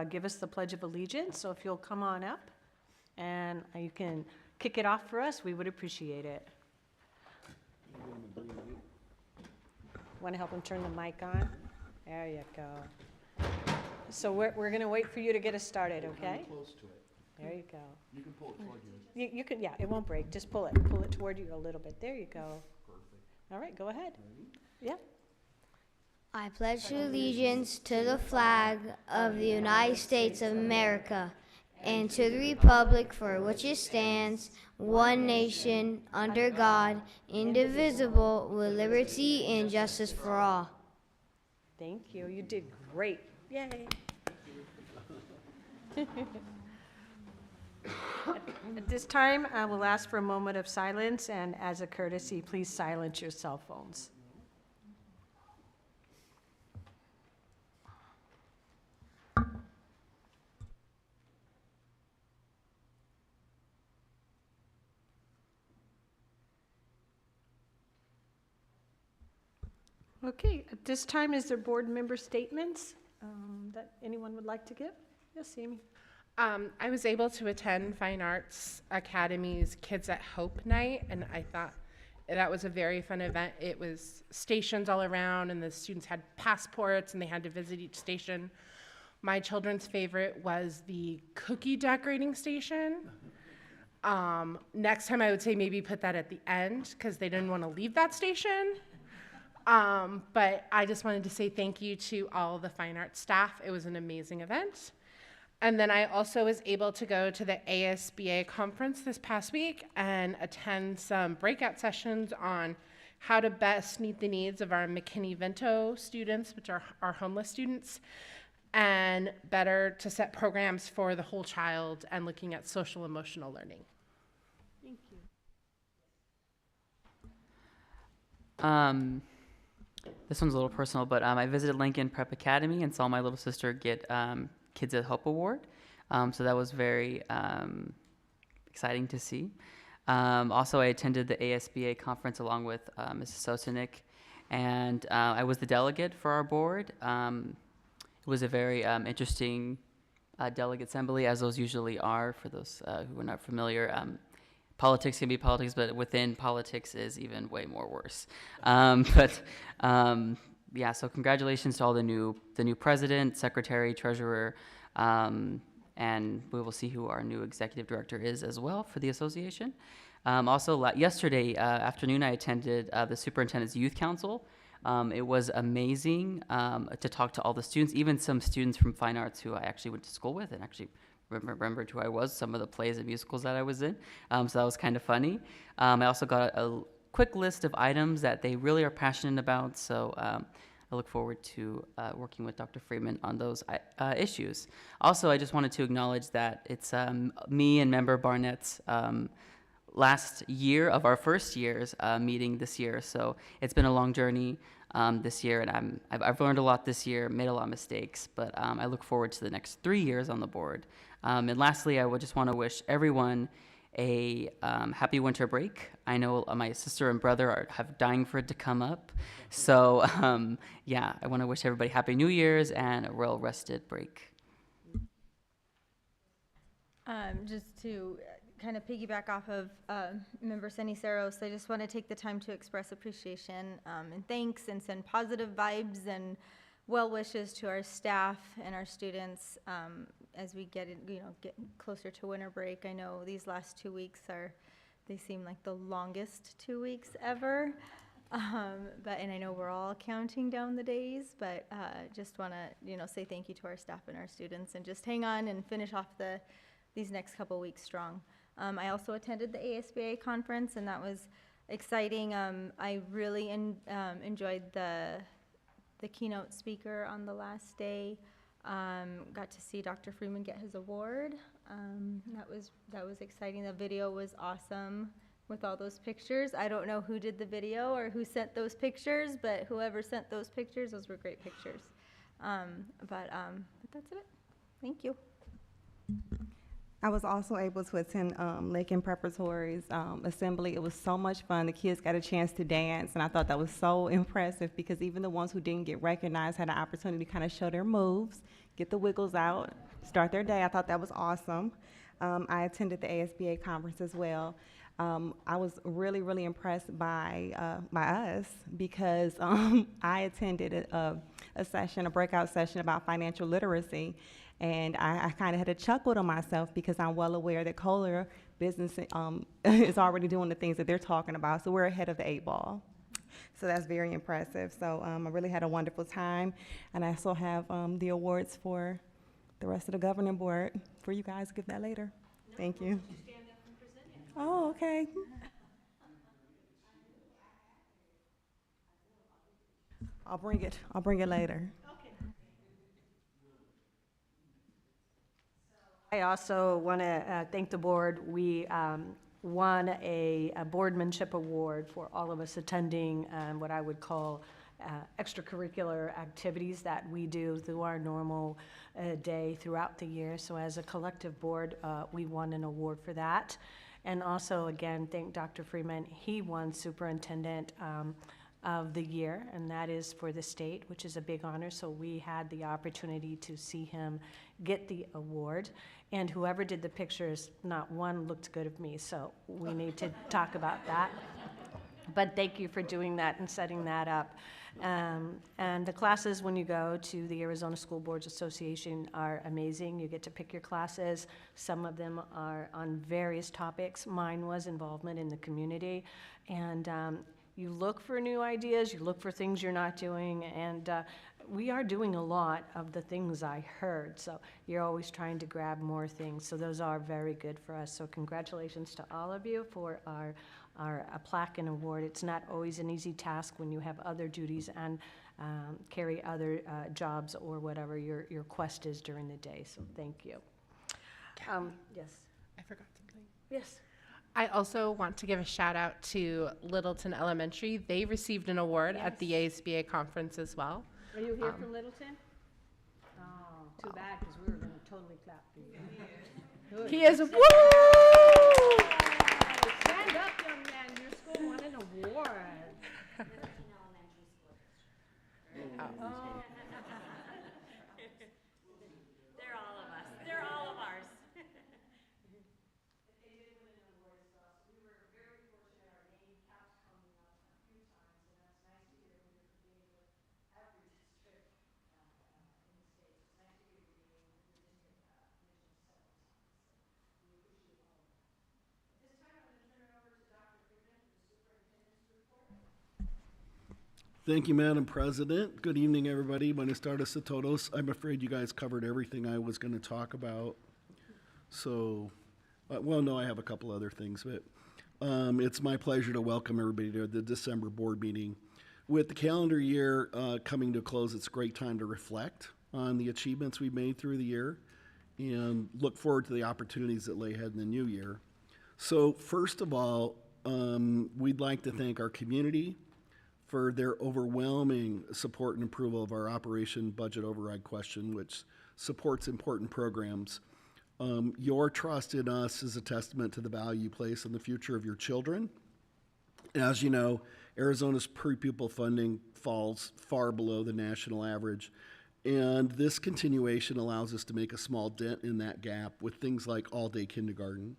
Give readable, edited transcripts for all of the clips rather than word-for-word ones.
give us the Pledge of Allegiance. So if you'll come on up and you can kick it off for us, we would appreciate it. Want to help him turn the mic on? There you go. So we're going to wait for you to get us started, okay? Close to it. There you go. You can pull it toward you. You can, yeah, it won't break. Just pull it toward you a little bit. There you go. Perfect. All right, go ahead. Yeah. I pledge allegiance to the flag of the United States of America and to the republic for which it stands, one nation, under God, indivisible, with liberty and justice for all. Thank you. You did great. Yay. At this time, I will ask for a moment of silence, and as a courtesy, please silence your cell phones. Okay, at this time, is there board member statements that anyone would like to give? Yes, Amy. I was able to attend Fine Arts Academy's Kids at Hope night, and I thought that was a very fun event. It was stations all around, and the students had passports, and they had to visit each station. My children's favorite was the cookie decorating station. Next time I would say maybe put that at the end, because they didn't want to leave that station. But I just wanted to say thank you to all the fine arts staff. It was an amazing event. And then I also was able to go to the ASBA conference this past week and attend some breakout sessions on how to best meet the needs of our McKinney-Vento students, which are our homeless students, and better to set programs for the whole child and looking at social emotional learning. Thank you. This one's a little personal, but I visited Lincoln Prep Academy and saw my little sister get Kids at Hope Award. So that was very exciting to see. Also, I attended the ASBA conference along with Mrs. Sosenik, and I was the delegate for our board. It was a very interesting delegate assembly, as those usually are, for those who are not familiar. Politics can be politics, but within politics is even way more worse. Yeah, so congratulations to all the new president, secretary, treasurer, and we will see who our new executive director is as well for the association. Also, yesterday afternoon, I attended the superintendent's youth council. It was amazing to talk to all the students, even some students from fine arts who I actually went to school with and actually remembered who I was, some of the plays and musicals that I was in. So that was kind of funny. I also got a quick list of items that they really are passionate about. So I look forward to working with Dr. Freeman on those issues. Also, I just wanted to acknowledge that it's me and Member Barnett's last year of our first year's meeting this year. So it's been a long journey this year, and I've learned a lot this year, made a lot of mistakes, but I look forward to the next 3 years on the board. And lastly, I would just want to wish everyone a happy winter break. I know my sister and brother have dying for it to come up. So yeah, I want to wish everybody happy New Year's and a well-rested break. Just to kind of piggyback off of Member Ceniceros, I just want to take the time to express appreciation and thanks and send positive vibes and well wishes to our staff and our students as we get closer to winter break. I know these last 2 weeks they seem like the longest 2 weeks ever. And I know we're all counting down the days, but just want to say thank you to our staff and our students, and just hang on and finish off these next couple weeks strong. I also attended the ASBA conference, and that was exciting. I really enjoyed the keynote speaker on the last day. Got to see Dr. Freeman get his award. That was exciting. The video was awesome with all those pictures. I don't know who did the video or who sent those pictures, but whoever sent those pictures, those were great pictures. But that's it. Thank you. I was also able to attend Lincoln Preparatory's assembly. It was so much fun. The kids got a chance to dance, and I thought that was so impressive because even the ones who didn't get recognized had an opportunity to kind of show their moves, get the wiggles out, start their day. I thought that was awesome. I attended the ASBA conference as well. I was really, really impressed by us because I attended a session, a breakout session about financial literacy. And I kind of had a chuckle to myself because I'm well aware that Kohler business is already doing the things that they're talking about. So we're ahead of the 8 ball. So that's very impressive. So I really had a wonderful time. And I also have the awards for the rest of the governing board for you guys. Give that later. Thank you. Stand up and present it. Oh, okay. I'll bring it. I'll bring it later. I also want to thank the board. We won a boardmanship award for all of us attending what I would call extracurricular activities that we do through our normal day throughout the year. So as a collective board, we won an award for that. And also, again, thank Dr. Freeman. He won Superintendent of the Year, and that is for the state, which is a big honor. So we had the opportunity to see him get the award. And whoever did the pictures, not one looked good of me, so we need to talk about that. But thank you for doing that and setting that up. And the classes, when you go to the Arizona School Boards Association, are amazing. You get to pick your classes. Some of them are on various topics. Mine was involvement in the community. And you look for new ideas, you look for things you're not doing, and we are doing a lot of the things I heard, so you're always trying to grab more things, so those are very good for us. So congratulations to all of you for our plaque and award. It's not always an easy task when you have other duties and carry other jobs or whatever your quest is during the day, so thank you. Yes. I forgot something. Yes. I also want to give a shout out to Littleton Elementary. They received an award at the ASBA conference as well. Are you here from Littleton? Oh, too bad, because we were going to totally clap for you. Good. He is, woo! Stand up, young man. Your school won an award. They're all of us. They're all of ours. Thank you, Madam President. Good evening, everybody. Buenas tardes a todos. I'm afraid you guys covered everything I was going to talk about. So, well, no, I have a couple other things, but it's my pleasure to welcome everybody to the December board meeting. With the calendar year coming to a close, it's a great time to reflect on the achievements we've made through the year and look forward to the opportunities that lay ahead in the new year. So, first of all, we'd like to thank our community for their overwhelming support and approval of our Operation Budget Override question, which supports important programs. Your trust in us is a testament to the value you place in the future of your children. As you know, Arizona's per-pupil funding falls far below the national average, and this continuation allows us to make a small dent in that gap with things like all-day kindergarten,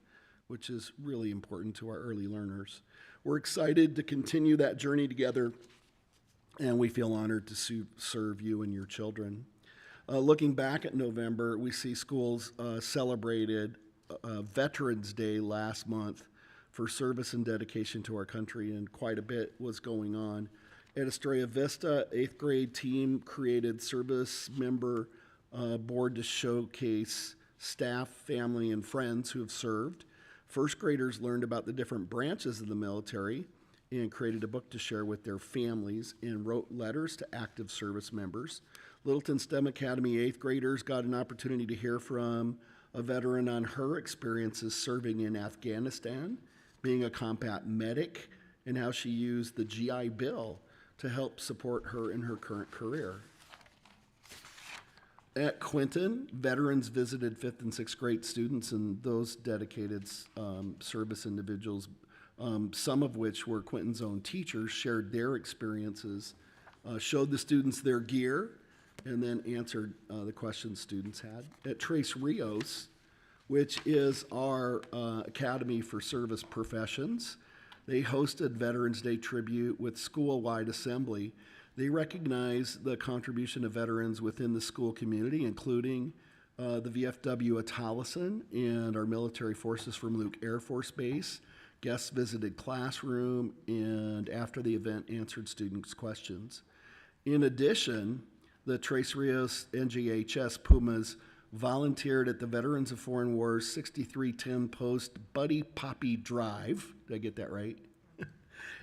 which is really important to our early learners. We're excited to continue that journey together, and we feel honored to serve you and your children. Looking back at November, we see schools celebrated Veterans Day last month for service and dedication to our country, and quite a bit was going on. At Estrella Vista, 8th grade team created service member board to showcase staff, family, and friends who have served. First graders learned about the different branches of the military and created a book to share with their families and wrote letters to active service members. Littleton STEM Academy 8th graders got an opportunity to hear from a veteran on her experiences serving in Afghanistan, being a combat medic, and how she used the GI Bill to help support her in her current career. At Quinton, veterans visited 5th and 6th grade students and those dedicated service individuals, some of which were Quinton's own teachers, shared their experiences, showed the students their gear, and then answered the questions students had. At Tres Rios, which is our Academy for Service Professions, they hosted Veterans Day tribute with school-wide assembly. They recognize the contribution of veterans within the school community, including the VFW at Tolleson and our military forces from Luke Air Force Base. Guests visited classroom and after the event answered students' questions. In addition, the Tres Rios NGHS Pumas volunteered at the Veterans of Foreign Wars 6310 Post Buddy Poppy Drive. Did I get that right?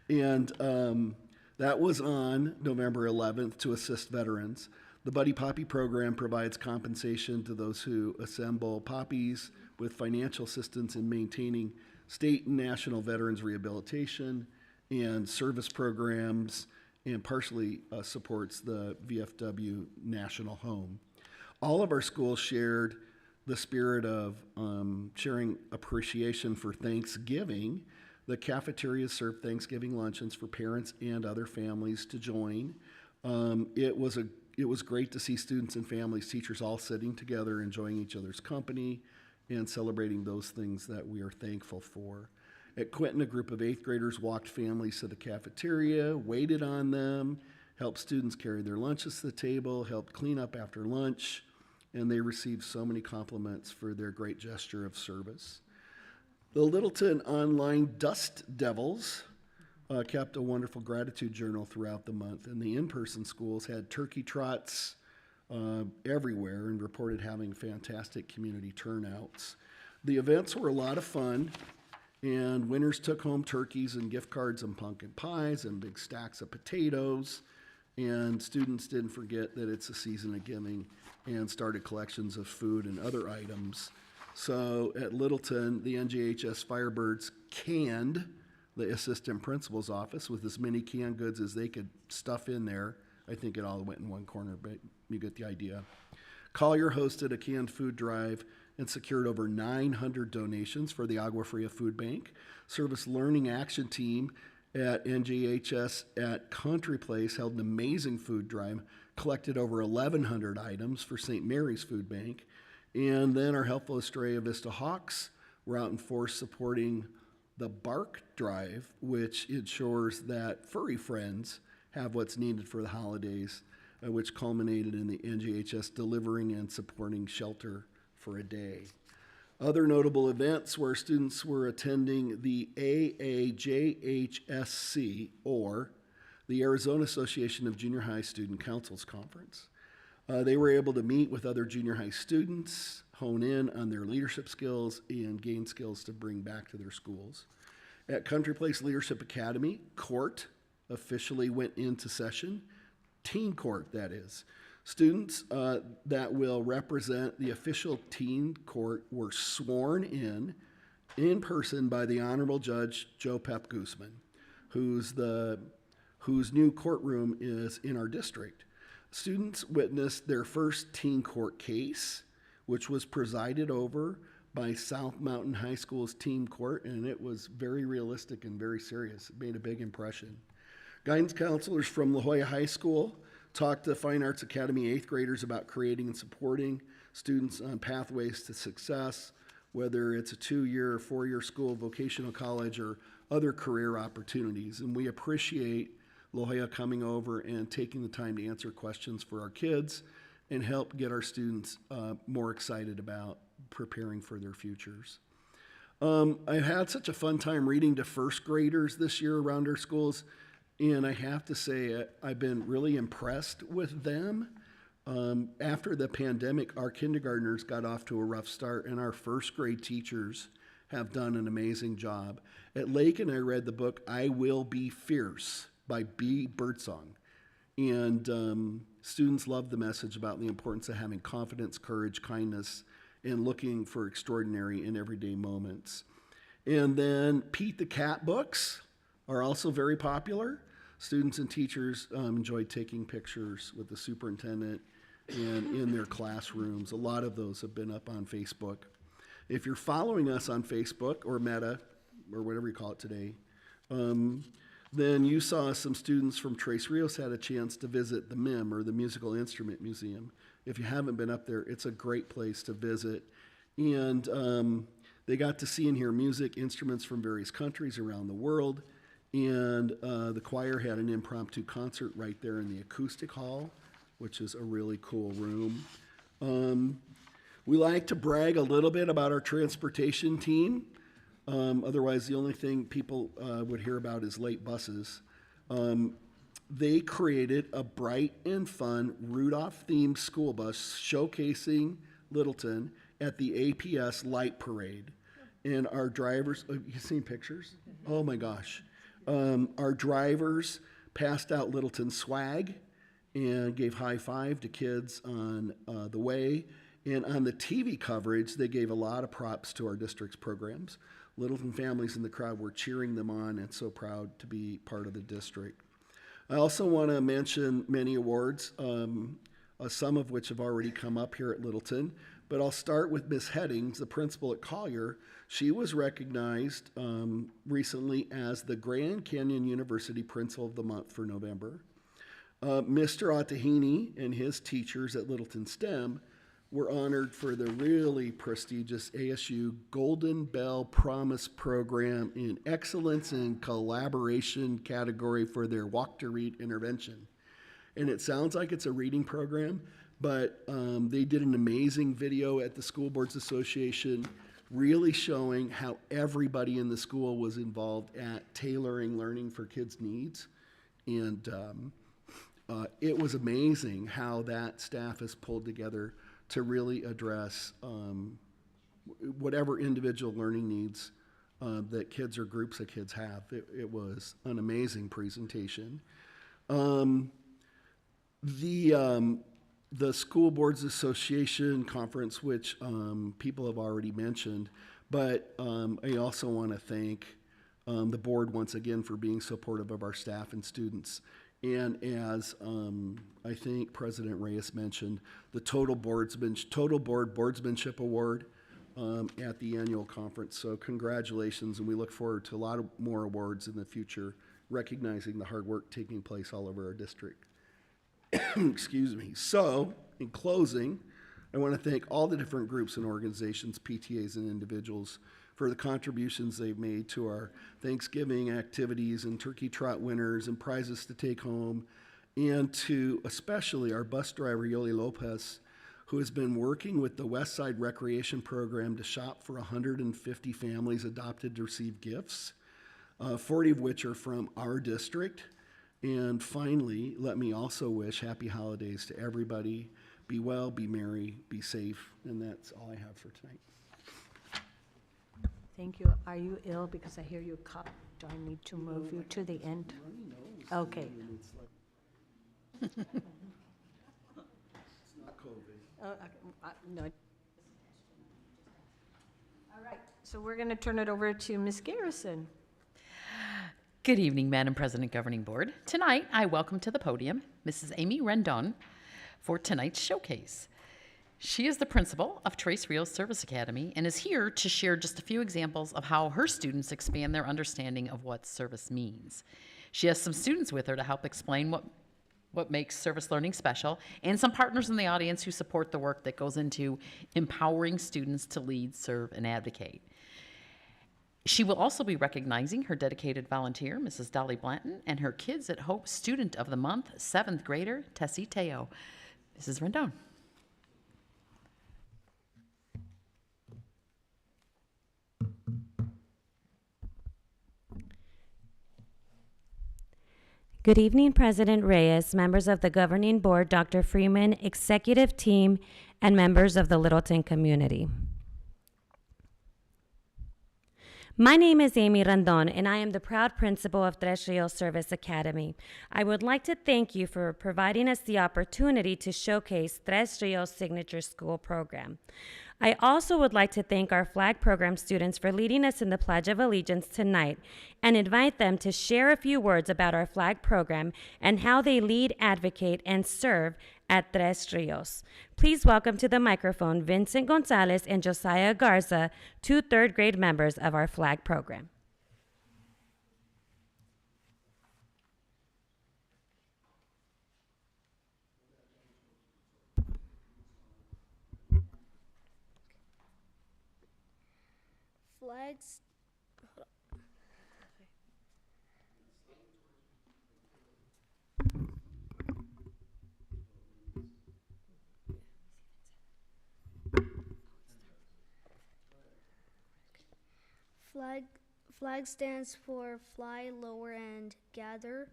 And that was on November 11th to assist veterans. The Buddy Poppy program provides compensation to those who assemble poppies with financial assistance in maintaining state and national veterans rehabilitation and service programs, and partially supports the VFW National Home. All of our schools shared the spirit of sharing appreciation for Thanksgiving. The cafeterias served Thanksgiving luncheons for parents and other families to join. It was great to see students and families, teachers all sitting together, enjoying each other's company and celebrating those things that we are thankful for. At Quinton, a group of 8th graders walked families to the cafeteria, waited on them, helped students carry their lunches to the table, helped clean up after lunch, and they received so many compliments for their great gesture of service. The Littleton Online Dust Devils kept a wonderful gratitude journal throughout the month, and the in-person schools had turkey trots everywhere and reported having fantastic community turnouts. The events were a lot of fun, and winners took home turkeys and gift cards and pumpkin pies and big stacks of potatoes, and students didn't forget that it's a season of giving and started collections of food and other items. So at Littleton, the NGHS Firebirds canned the assistant principal's office with as many canned goods as they could stuff in there. I think it all went in one corner, but you get the idea. Collier hosted a canned food drive and secured over 900 donations for the Agua Fria Food Bank. Service Learning Action Team at NGHS at Country Place held an amazing food drive, collected over 1,100 items for St. Mary's Food Bank. And then our Helpful Estrella Vista Hawks were out in force supporting the Bark Drive, which ensures that furry friends have what's needed for the holidays, which culminated in the NGHS delivering and supporting shelter for a day. Other notable events where students were attending the AAJHSC, or the Arizona Association of Junior High Student Councils Conference. They were able to meet with other junior high students, hone in on their leadership skills, and gain skills to bring back to their schools. At Country Place Leadership Academy, court officially went into session. Teen court, that is. Students that will represent the official teen court were sworn in person by the Honorable Judge Joe Pep Guzman, whose new courtroom is in our district. Students witnessed their first teen court case, which was presided over by South Mountain High School's teen court, and it was very realistic and very serious. It made a big impression. Guidance counselors from La Jolla High School talked to Fine Arts Academy 8th graders about creating and supporting students on pathways to success, whether it's a 2-year or 4-year school, vocational college, or other career opportunities. And we appreciate La Jolla coming over and taking the time to answer questions for our kids and help get our students more excited about preparing for their futures. I had such a fun time reading to first graders this year around our schools, and I have to say I've been really impressed with them. After the pandemic, our kindergartners got off to a rough start, and our first grade teachers have done an amazing job. At Lakin, I read the book I Will Be Fierce by B. Birdsong. And students loved the message about the importance of having confidence, courage, kindness, and looking for extraordinary in everyday moments. And then Pete the Cat books are also very popular. Students and teachers enjoyed taking pictures with the superintendent and in their classrooms. A lot of those have been up on Facebook. If you're following us on Facebook or Meta, or whatever you call it today, then you saw some students from Tres Rios had a chance to visit the MIM, or the Musical Instrument Museum. If you haven't been up there, it's a great place to visit. And they got to see and hear music, instruments from various countries around the world. And the choir had an impromptu concert right there in the acoustic hall, which is a really cool room. We like to brag a little bit about our transportation team. Otherwise, the only thing people would hear about is late buses. They created a bright and fun Rudolph-themed school bus showcasing Littleton at the APS Light Parade. And our drivers, you seen pictures? Oh my gosh. Our drivers passed out Littleton swag and gave high five to kids on the way. And on the TV coverage, they gave a lot of props to our district's programs. Littleton families in the crowd were cheering them on and so proud to be part of the district. I also want to mention many awards, some of which have already come up here at Littleton. But I'll start with Miss Headings, the principal at Collier. She was recognized recently as the Grand Canyon University Principal of the Month for November. Mr. Ottahini and his teachers at Littleton STEM were honored for the really prestigious ASU Golden Bell Promise Program in Excellence in Collaboration category for their Walk to Read intervention. And it sounds like it's a reading program, but they did an amazing video at the School Boards Association, really showing how everybody in the school was involved at tailoring learning for kids' needs. And it was amazing how that staff has pulled together to really address whatever individual learning needs that kids or groups of kids have. It was an amazing presentation. The School Boards Association conference, which people have already mentioned, but I also want to thank the board once again for being supportive of our staff and students. And as I think President Reyes mentioned, the Total Board Boardsmanship Award at the annual conference. So congratulations, and we look forward to a lot of more awards in the future, recognizing the hard work taking place all over our district. Excuse me. So, in closing, I want to thank all the different groups and organizations, PTAs and individuals, for the contributions they've made to our Thanksgiving activities and turkey trot winners and prizes to take home, and to especially our bus driver, Yoli Lopez, who has been working with the West Side Recreation Program to shop for 150 families adopted to receive gifts, 40 of which are from our district. And finally, let me also wish happy holidays to everybody. Be well, be merry, be safe, and that's all I have for tonight. Thank you. Are you ill? Because I hear you cough. Do I need to move you to the end? Okay. It's not COVID. No. All right, so we're going to turn it over to Ms. Garrison. Good evening, Madam President, Governing Board. Tonight, I welcome to the podium Mrs. Amy Rendon for tonight's showcase. She is the principal of Tres Rios Service Academy and is here to share just a few examples of how her students expand their understanding of what service means. She has some students with her to help explain what makes service learning special, and some partners in the audience who support the work that goes into empowering students to lead, serve, and advocate. She will also be recognizing her dedicated volunteer, Mrs. Dolly Blanton, and her Kids at Hope Student of the Month, 7th grader, Tessie Teo. Mrs. Rendon. Good evening, President Reyes, members of the Governing Board, Dr. Freeman, executive team, and members of the Littleton community. My name is Amy Randon, and I am the proud principal of Tres Rios Service Academy. I would like to thank you for providing us the opportunity to showcase Tres Rios' signature school program. I also would like to thank our flag program students for leading us in the Pledge of Allegiance tonight and invite them to share a few words about our flag program and how they lead, advocate, and serve at Tres Rios. Please welcome to the microphone Vincent Gonzalez and Josiah Garza, two third-grade members of our flag program. Flags. Flag stands for fly, lower, and gather.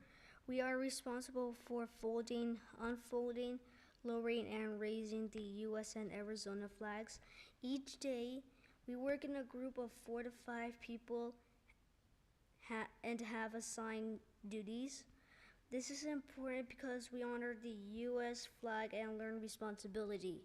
We are responsible for folding, unfolding, lowering, and raising the U.S. and Arizona flags. Each day, we work in a group of 4 to 5 people and have assigned duties. This is important because we honor the U.S. flag and learn responsibility.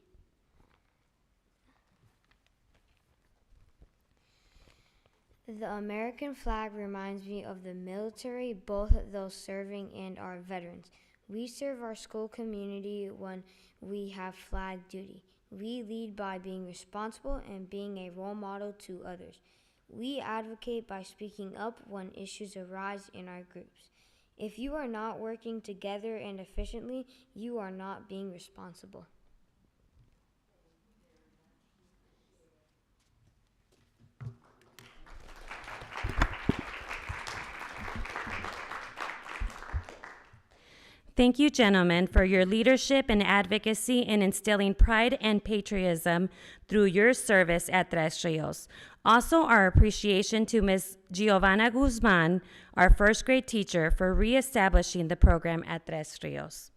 The American flag reminds me of the military, both those serving and our veterans. We serve our school community when we have flag duty. We lead by being responsible and being a role model to others. We advocate by speaking up when issues arise in our groups. If you are not working together and efficiently, you are not being responsible. Thank you, gentlemen, for your leadership and advocacy in instilling pride and patriotism through your service at Tres Rios. Also, our appreciation to Ms. Giovanna Guzman, our first grade teacher, for reestablishing the program at Tres Rios.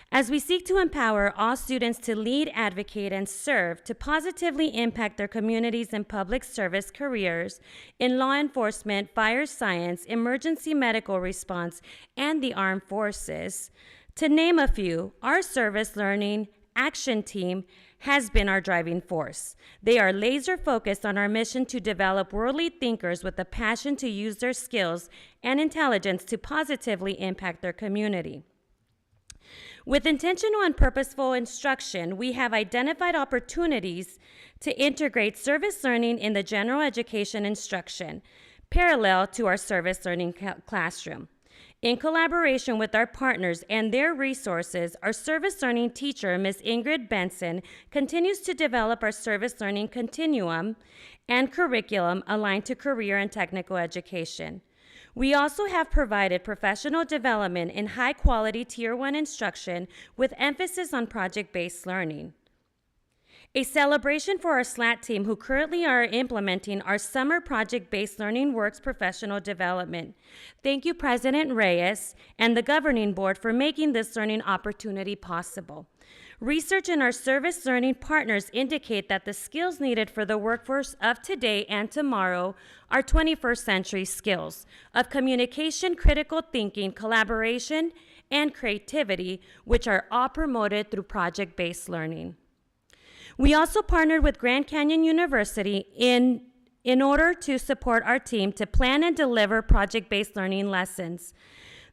As we seek to empower all students to lead, advocate, and serve to positively impact their communities in public service careers, in law enforcement, fire science, emergency medical response, and the armed forces, to name a few, our service learning action team has been our driving force. They are laser focused on our mission to develop worldly thinkers with a passion to use their skills and intelligence to positively impact their community. With intentional and purposeful instruction, we have identified opportunities to integrate service learning in the general education instruction, parallel to our service learning classroom. In collaboration with our partners and their resources, our service learning teacher, Ms. Ingrid Benson, continues to develop our service learning continuum and curriculum aligned to career and technical education. We also have provided professional development in high-quality Tier 1 instruction with emphasis on project-based learning. A celebration for our SLAT team who currently are implementing our summer project-based learning works professional development. Thank you, President Reyes and the governing board for making this learning opportunity possible. Research in our service learning partners indicate that the skills needed for the workforce of today and tomorrow are 21st century skills of communication, critical thinking, collaboration, and creativity, which are all promoted through project-based learning. We also partnered with Grand Canyon University in order to support our team to plan and deliver project-based learning lessons.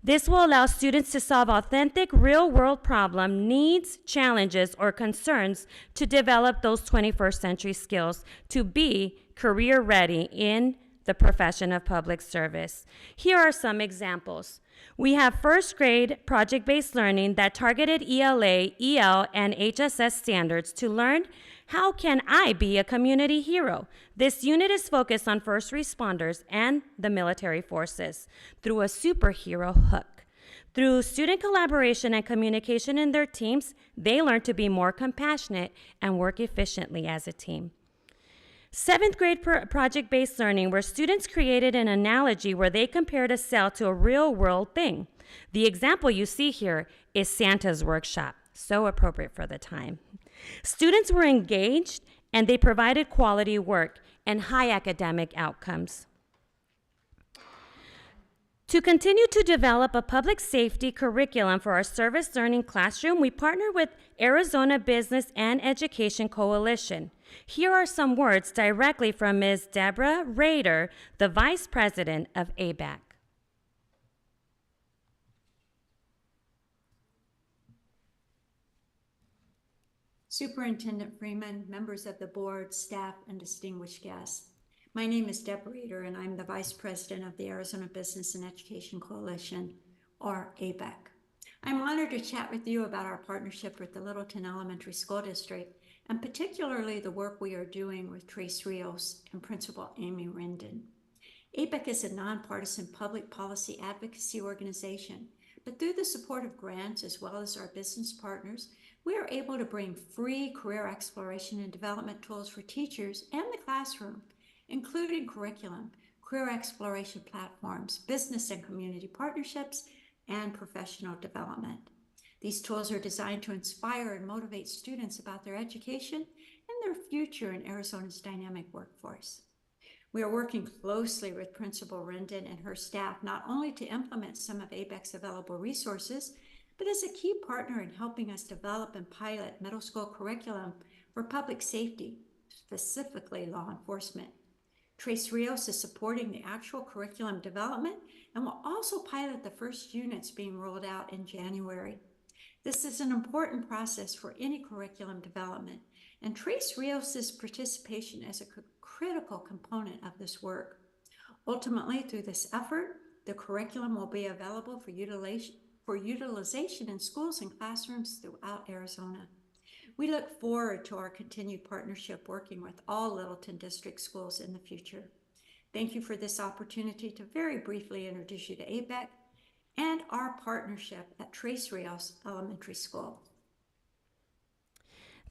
This will allow students to solve authentic, real-world problem, needs, challenges, or concerns to develop those 21st century skills to be career-ready in the profession of public service. Here are some examples. We have first grade project-based learning that targeted ELA, EL, and HSS standards to learn how can I be a community hero. This unit is focused on first responders and the military forces through a superhero hook. Through student collaboration and communication in their teams, they learn to be more compassionate and work efficiently as a team. Seventh grade project-based learning, where students created an analogy where they compared a cell to a real-world thing. The example you see here is Santa's workshop, so appropriate for the time. Students were engaged and they provided quality work and high academic outcomes. To continue to develop a public safety curriculum for our service learning classroom, we partnered with Arizona Business and Education Coalition. Here are some words directly from Ms. Deborah Rader, the Vice President of ABAC. Superintendent Freeman, members of the board, staff, and distinguished guests. My name is Deb Reeder, and I'm the Vice President of the Arizona Business and Education Coalition, or ABEC. I'm honored to chat with you about our partnership with the Littleton Elementary School District, and particularly the work we are doing with Trace Rios and Principal Amy Rendon. ABEC is a nonpartisan public policy advocacy organization, but through the support of grants as well as our business partners, we are able to bring free career exploration and development tools for teachers and the classroom, including curriculum, career exploration platforms, business and community partnerships, and professional development. These tools are designed to inspire and motivate students about their education and their future in Arizona's dynamic workforce. We are working closely with Principal Rendon and her staff not only to implement some of ABEC's available resources, but as a key partner in helping us develop and pilot middle school curriculum for public safety, specifically law enforcement. Trace Rios is supporting the actual curriculum development and will also pilot the first units being rolled out in January. This is an important process for any curriculum development, and Trace Rios' participation is a critical component of this work. Ultimately, through this effort, the curriculum will be available for utilization in schools and classrooms throughout Arizona. We look forward to our continued partnership working with all Littleton District schools in the future. Thank you for this opportunity to very briefly introduce you to ABEC and our partnership at Trace Rios Elementary School.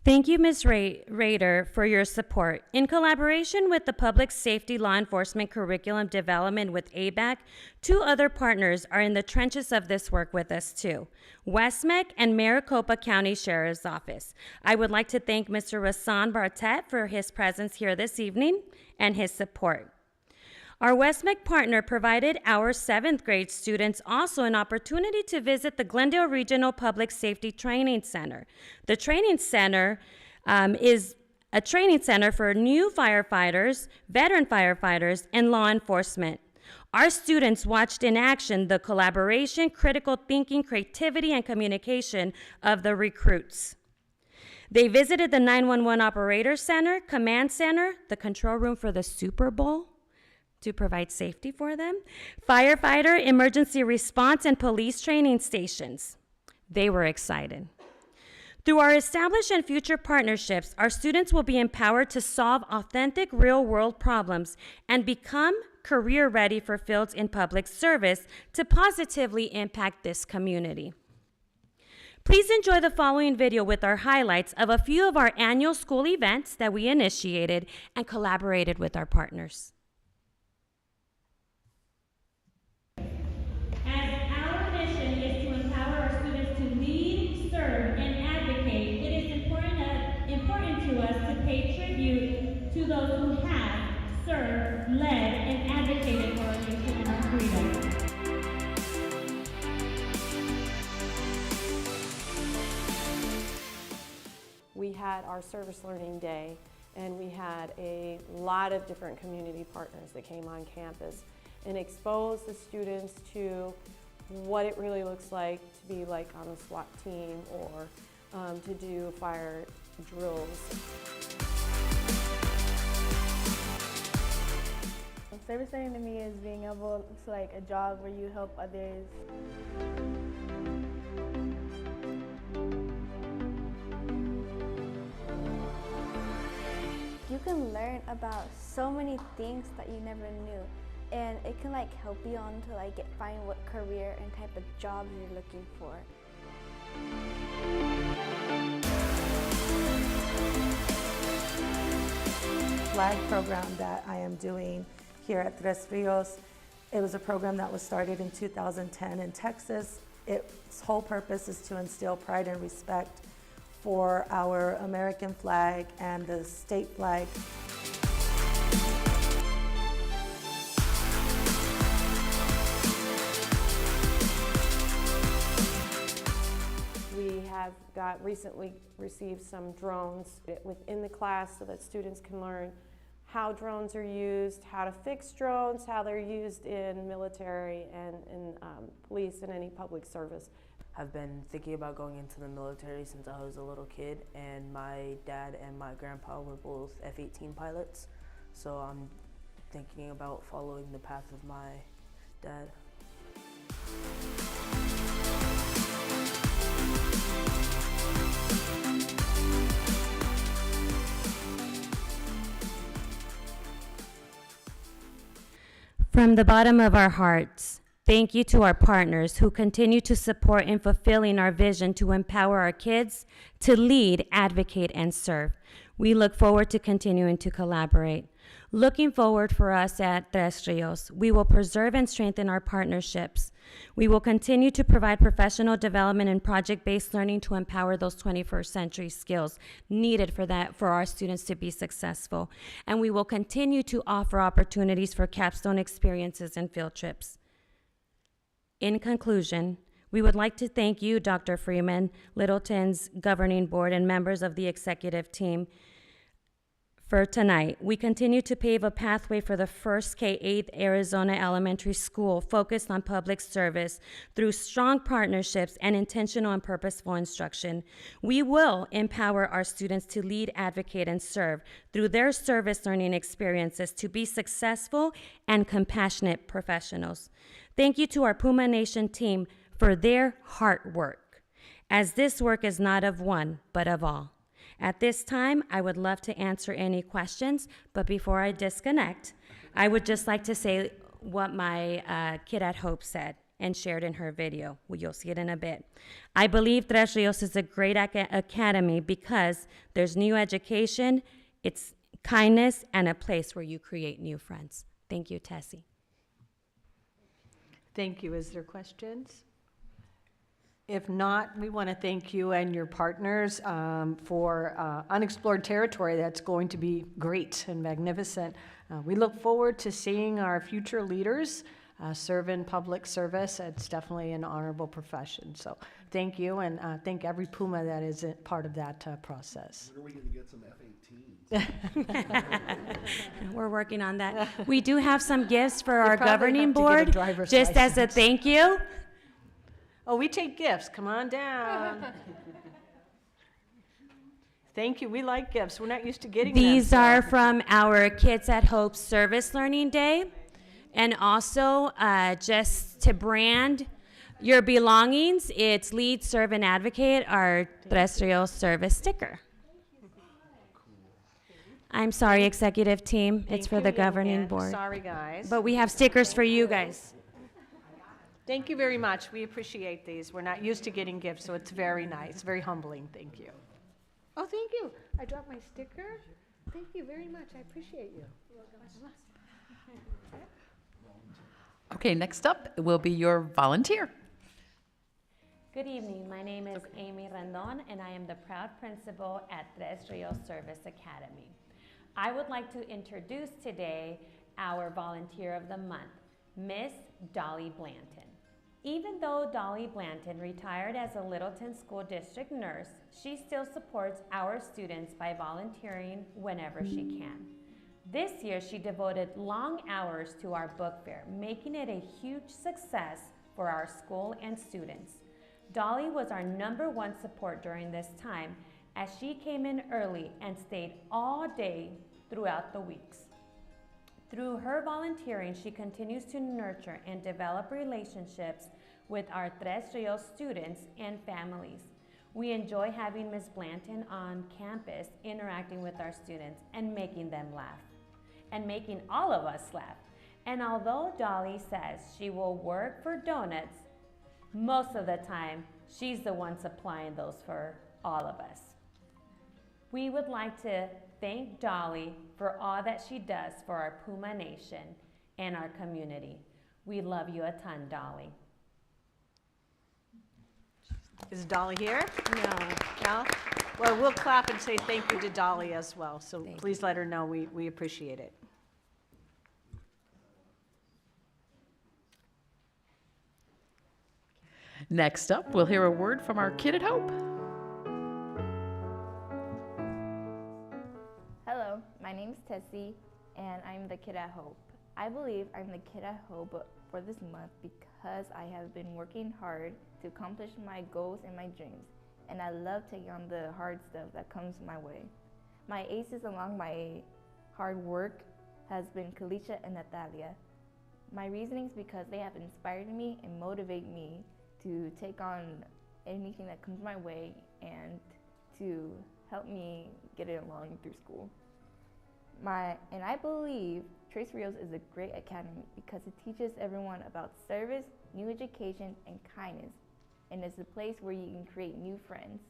Thank you, Ms. Rader, for your support. In collaboration with the Public Safety Law Enforcement Curriculum Development with ABEC, 2 other partners are in the trenches of this work with us too, Westmeck and Maricopa County Sheriff's Office. I would like to thank Mr. Rasan Bartet for his presence here this evening and his support. Our Westmeck partner provided our 7th grade students also an opportunity to visit the Glendale Regional Public Safety Training Center. The training center is a training center for new firefighters, veteran firefighters, and law enforcement. Our students watched in action the collaboration, critical thinking, creativity, and communication of the recruits. They visited the 911 Operator Center, Command Center, the control room for the Super Bowl, to provide safety for them, firefighter, emergency response, and police training stations. They were excited. Through our established and future partnerships, our students will be empowered to solve authentic real-world problems and become career-ready for fields in public service to positively impact this community. Please enjoy the following video with our highlights of a few of our annual school events that we initiated and collaborated with our partners. To those who have served, led, and advocated for our nation and our freedom. We had our service learning day, and we had a lot of different community partners that came on campus and exposed the students to what it really looks like to be like on a SWAT team or to do fire drills. Service learning to me is being able to like a job where you help others. You can learn about so many things that you never knew, and it can like help you on to like find what career and type of job you're looking for. Flag program that I am doing here at Tres Rios. It was a program that was started in 2010 in Texas. Its whole purpose is to instill pride and respect for our American flag and the state flag. We have recently received some drones within the class so that students can learn how drones are used, how to fix drones, how they're used in military and in police and any public service. have been thinking about going into the military since I was a little kid, and my dad and my grandpa were both F-18 pilots, so I'm thinking about following the path of my dad. From the bottom of our hearts, thank you to our partners who continue to support in fulfilling our vision to empower our kids to lead, advocate, and serve. We look forward to continuing to collaborate. Looking forward for us at Tres Rios, we will preserve and strengthen our partnerships. We will continue to provide professional development and project-based learning to empower those 21st century skills needed for our students to be successful. And we will continue to offer opportunities for capstone experiences and field trips. In conclusion, we would like to thank you, Dr. Freeman, Littleton's governing board, and members of the executive team for tonight. We continue to pave a pathway for the first K-8 Arizona elementary school focused on public service through strong partnerships and intentional and purposeful instruction. We will empower our students to lead, advocate, and serve through their service learning experiences to be successful and compassionate professionals. Thank you to our Puma Nation team for their hard work, as this work is not of one, but of all. At this time, I would love to answer any questions, but before I disconnect, I would just like to say what my kid at Hope said and shared in her video. Well, you'll see it in a bit. I believe Tres Rios is a great academy because there's new education, it's kindness, and a place where you create new friends. Thank you, Tessie. Thank you. Is there questions? If not, we want to thank you and your partners for unexplored territory that's going to be great and magnificent. We look forward to seeing our future leaders serve in public service. It's definitely an honorable profession. So thank you, and thank every Puma that is a part of that process. When are we going to get some F-18s? We're working on that. We do have some gifts for our probably governing have to get a board, driver's just as a license. thank you. Oh, we take gifts. Come on down. Thank you. We like gifts. We're not used to getting them. These so- are from our Kids at Hope Service Learning Day. And also, just to brand your belongings, it's Lead, Serve, and Advocate, our Tres Rios service sticker. I'm sorry, executive team. It's for Thank the you, young governing man. board. Sorry, guys. But we have stickers for you guys. Thank you very much. We appreciate these. We're not used to getting gifts, so it's very nice, very humbling. Thank you. Oh, thank you. I dropped my sticker. Thank you very much. I appreciate you. Okay, next up will be your volunteer. Good evening. My name is Amy Rendon, and I am the proud principal at Tres Rios Service Academy. I would like to introduce today our volunteer of the month, Miss Dolly Blanton. Even though Dolly Blanton retired as a Littleton School District nurse, she still supports our students by volunteering whenever she can. This year, she devoted long hours to our book fair, making it a huge success for our school and students. Dolly was our #1 support during this time, as she came in early and stayed all day throughout the weeks. Through her volunteering, she continues to nurture and develop relationships with our Tres Rios students and families. We enjoy having Ms. Blanton on campus, interacting with our students and making them laugh, and making all of us laugh. And although Dolly says she will work for donuts, most of the time, she's the one supplying those for all of us. We would like to thank Dolly for all that she does for our Puma Nation and our community. We love you a ton, Dolly. Is Dolly here? No. Well, we'll clap and say thank you to Dolly as well. So please let her know we appreciate it. Next up, we'll hear a word from our Kid at Hope. Hello, my name is Tessie, and I'm the Kid at Hope. I believe I'm the Kid at Hope for this month because I have been working hard to accomplish my goals and my dreams, and I love taking on the hard stuff that comes my way. My aces along my hard work has been Kalisha and Natalia. My reasonings because they have inspired me and motivate me to take on anything that comes my way and to help me get it along through school. And I believe Tres Rios is a great academy because it teaches everyone about service, new education, and kindness, and it's a place where you can create new friends.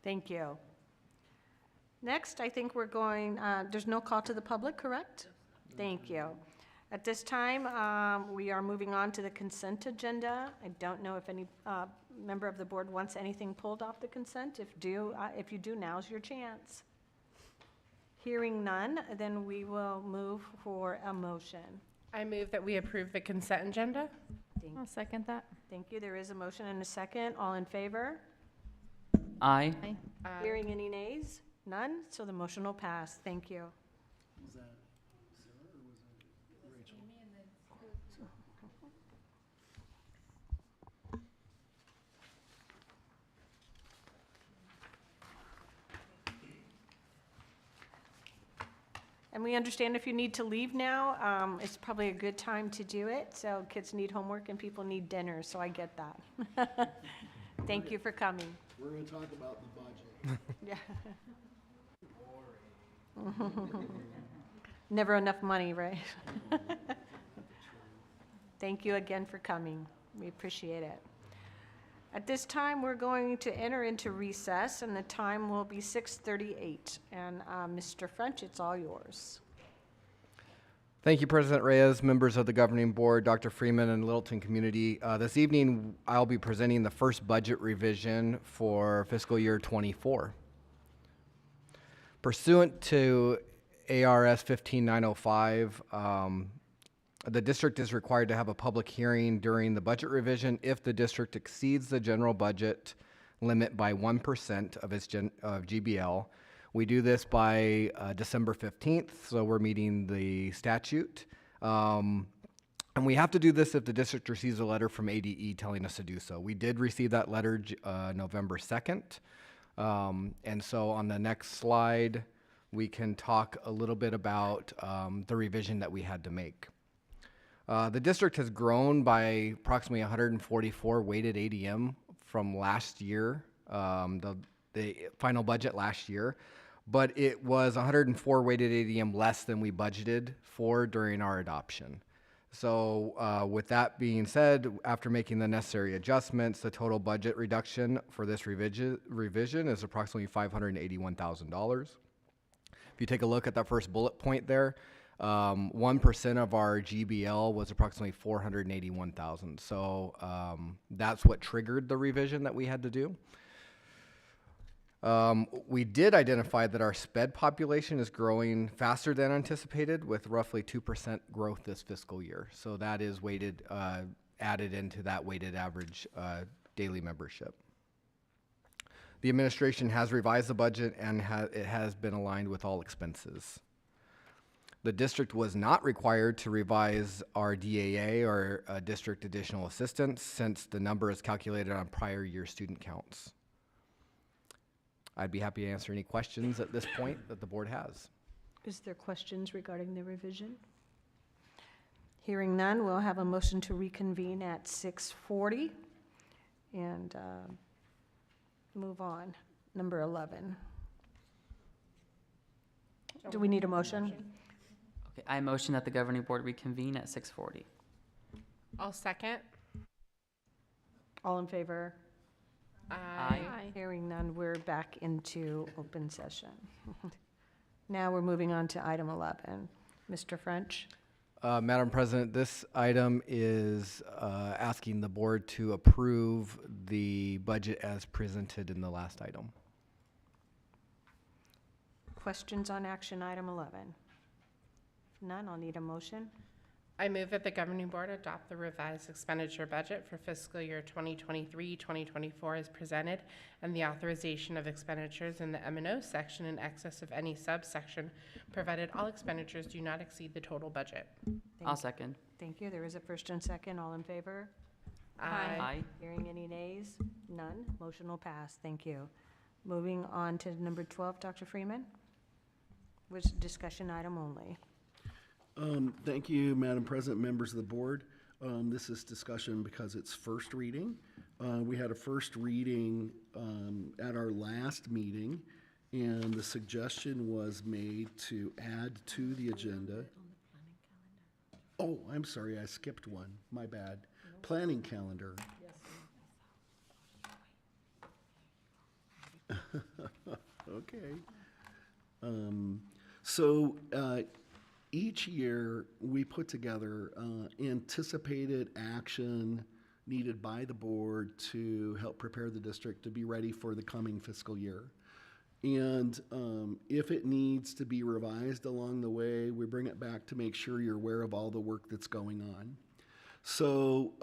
Thank you. Next, I think we're going, there's no call to the public, correct? Thank you. At this time, we are moving on to the consent agenda. I don't know if any member of the board wants anything pulled off the consent. If you do, now's your chance. Hearing none, then we will move for a motion. I move that we approve the consent agenda. I'll second that. Thank you. There is a motion and a second. All in favor? Aye. Hearing any nays? None? So the motion will pass. Thank you. Was that Sarah or was it Rachel? And we understand if you need to leave now, it's probably a good time to do it. So kids need homework and people need dinner, so I get that. Thank you for coming. We're going to talk about the budget. Yeah. Never enough money, right? Thank you again for coming. We appreciate it. At this time, we're going to enter into recess, and the time will be 6:38. And Mr. French, it's all yours. Thank you, President Reyes, members of the governing board, Dr. Freeman, and Littleton community. This evening, I'll be presenting the first budget revision for fiscal year 24. Pursuant to ARS 15905, the district is required to have a public hearing during the budget revision if the district exceeds the general budget limit by 1% of its GBL. We do this by December 15th, so we're meeting the statute. And we have to do this if the district receives a letter from ADE telling us to do so. We did receive that letter November 2nd. And so on the next slide, we can talk a little bit about the revision that we had to make. The district has grown by approximately 144 weighted ADM from last year, the final budget last year, but it was 104 weighted ADM less than we budgeted for during our adoption. So with that being said, after making the necessary adjustments, the total budget reduction for this revision is approximately $581,000. If you take a look at that first bullet point there, 1% of our GBL was approximately $481,000. So that's what triggered the revision that we had to do. We did identify that our SPED population is growing faster than anticipated, with roughly 2% growth this fiscal year. So that is weighted, added into that weighted average daily membership. The administration has revised the budget and it has been aligned with all expenses. The district was not required to revise our DAA or district additional assistance since the number is calculated on prior year student counts. I'd be happy to answer any questions at this point that the board has. Is there questions regarding the revision? Hearing none, we'll have a motion to reconvene at 6:40 and move on. Number 11. Do we need a motion? Okay, I motion that the governing board reconvene at 6:40. I'll second. All in favor? Aye. Hearing none, we're back into open session. Now we're moving on to item 11. Mr. French? Madam President, this item is asking the board to approve the budget as presented in the last item. Questions on action item 11? If none, I'll need a motion. I move that the governing board adopt the revised expenditure budget for fiscal year 2023-2024 as presented, and the authorization of expenditures in the M&O section in excess of any subsection, provided all expenditures do not exceed the total budget. I'll second. Thank you. There is a first and second. All in favor? Aye. Hearing any nays? None. Motion will pass. Thank you. Moving on to number 12, Dr. Freeman. Was discussion item only. Thank you, Madam President, members of the board. This is discussion because it's first reading. We had a first reading at our last meeting, and the suggestion was made to add to the agenda. Oh, I'm sorry, I skipped one. My bad. Planning calendar. Okay. So each year we put together anticipated action needed by the board to help prepare the district to be ready for the coming fiscal year. And if it needs to be revised along the way, we bring it back to make sure you're aware of all the work that's going on. So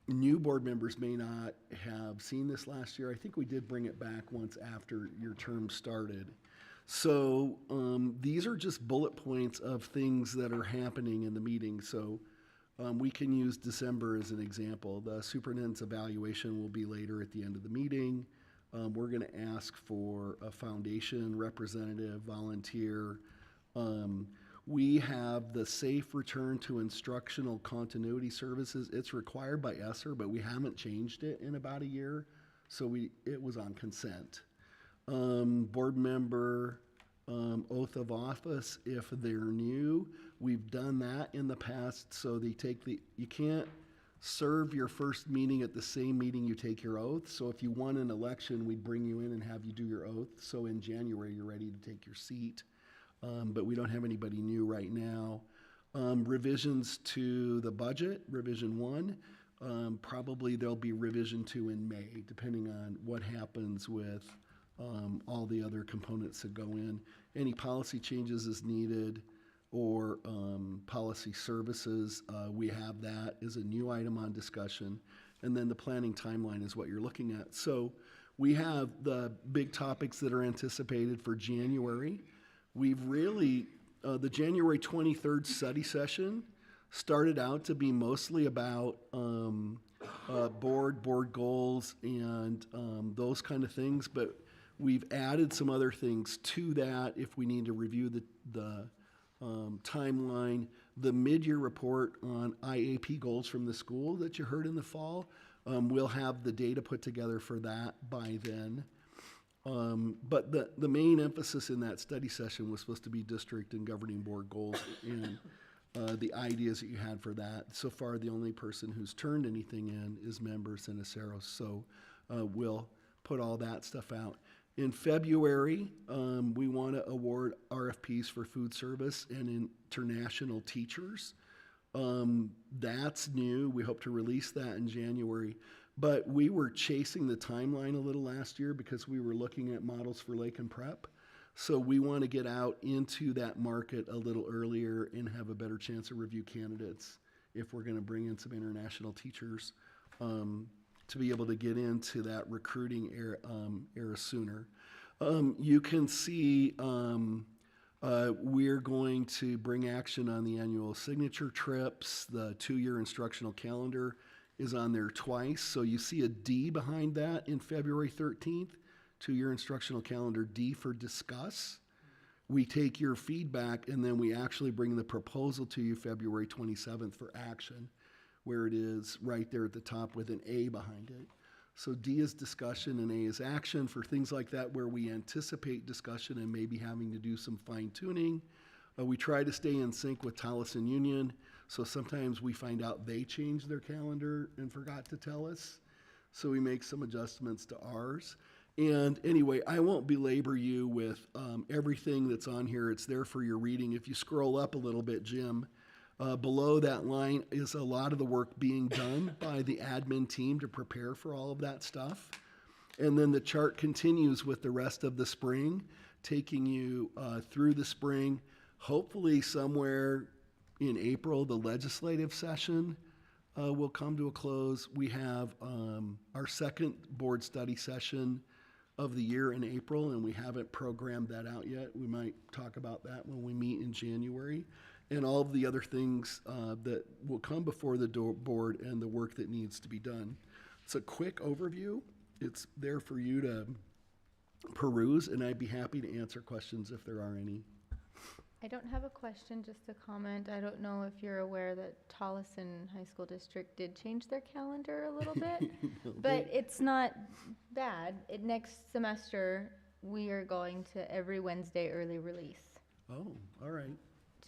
new board members may not have seen this last year. I think we did bring it back once after your term started. So these are just bullet points of things that are happening in the meeting. So we can use December as an example. The superintendent's evaluation will be later at the end of the meeting. We're going to ask for a foundation representative, volunteer. We have the safe return to instructional continuity services. It's required by ESSER, but we haven't changed it in about a year. So it was on consent. Board member oath of office, if they're new, we've done that in the past. So you can't serve your first meeting at the same meeting you take your oath. So if you won an election, we'd bring you in and have you do your oath. So in January, you're ready to take your seat. But we don't have anybody new right now. Revisions to the budget, revision 1. Probably there'll be revision 2 in May, depending on what happens with all the other components that go in. Any policy changes as needed or policy services, we have that as a new item on discussion. And then the planning timeline is what you're looking at. So we have the big topics that are anticipated for January. We've really, the January 23rd study session started out to be mostly about board goals and those kind of things, but we've added some other things to that if we need to review the timeline. The mid-year report on IAP goals from the school that you heard in the fall, we'll have the data put together for that by then. But the main emphasis in that study session was supposed to be district and governing board goals and the ideas that you had for that. So far, the only person who's turned anything in is member Siniceros. So we'll put all that stuff out. In February, we want to award RFPs for food service and international teachers. That's new. We hope to release that in January. But we were chasing the timeline a little last year because we were looking at models for Lake and Prep. So we want to get out into that market a little earlier and have a better chance to review candidates if we're going to bring in some international teachers. to be able to get into that recruiting era sooner. You can see we're going to bring action on the annual signature trips. The 2-year instructional calendar is on there twice. So you see a D behind that in February 13th, 2-year instructional calendar, D for discuss. We take your feedback and then we actually bring the proposal to you February 27th for action, where it is right there at the top with an A behind it. So D is discussion and A is action for things like that where we anticipate discussion and maybe having to do some fine tuning. We try to stay in sync with Tolleson Union, so sometimes we find out they changed their calendar and forgot to tell us. So we make some adjustments to ours. And anyway, I won't belabor you with everything that's on here. It's there for your reading. If you scroll up a little bit, Jim, below that line is a lot of the work being done by the admin team to prepare for all of that stuff. And then the chart continues with the rest of the spring, taking you through the spring. Hopefully somewhere in April, the legislative session will come to a close. We have our second board study session of the year in April, and we haven't programmed that out yet. We might talk about that when we meet in January. And all of the other things that will come before the board and the work that needs to be done. It's a quick overview. It's there for you to peruse, and I'd be happy to answer questions if there are any. I don't have a question, just a comment. I don't know if you're aware that Tolleson High School District did change their calendar a little bit, but it's not bad. Next semester, we are going to every Wednesday early release Oh, all right.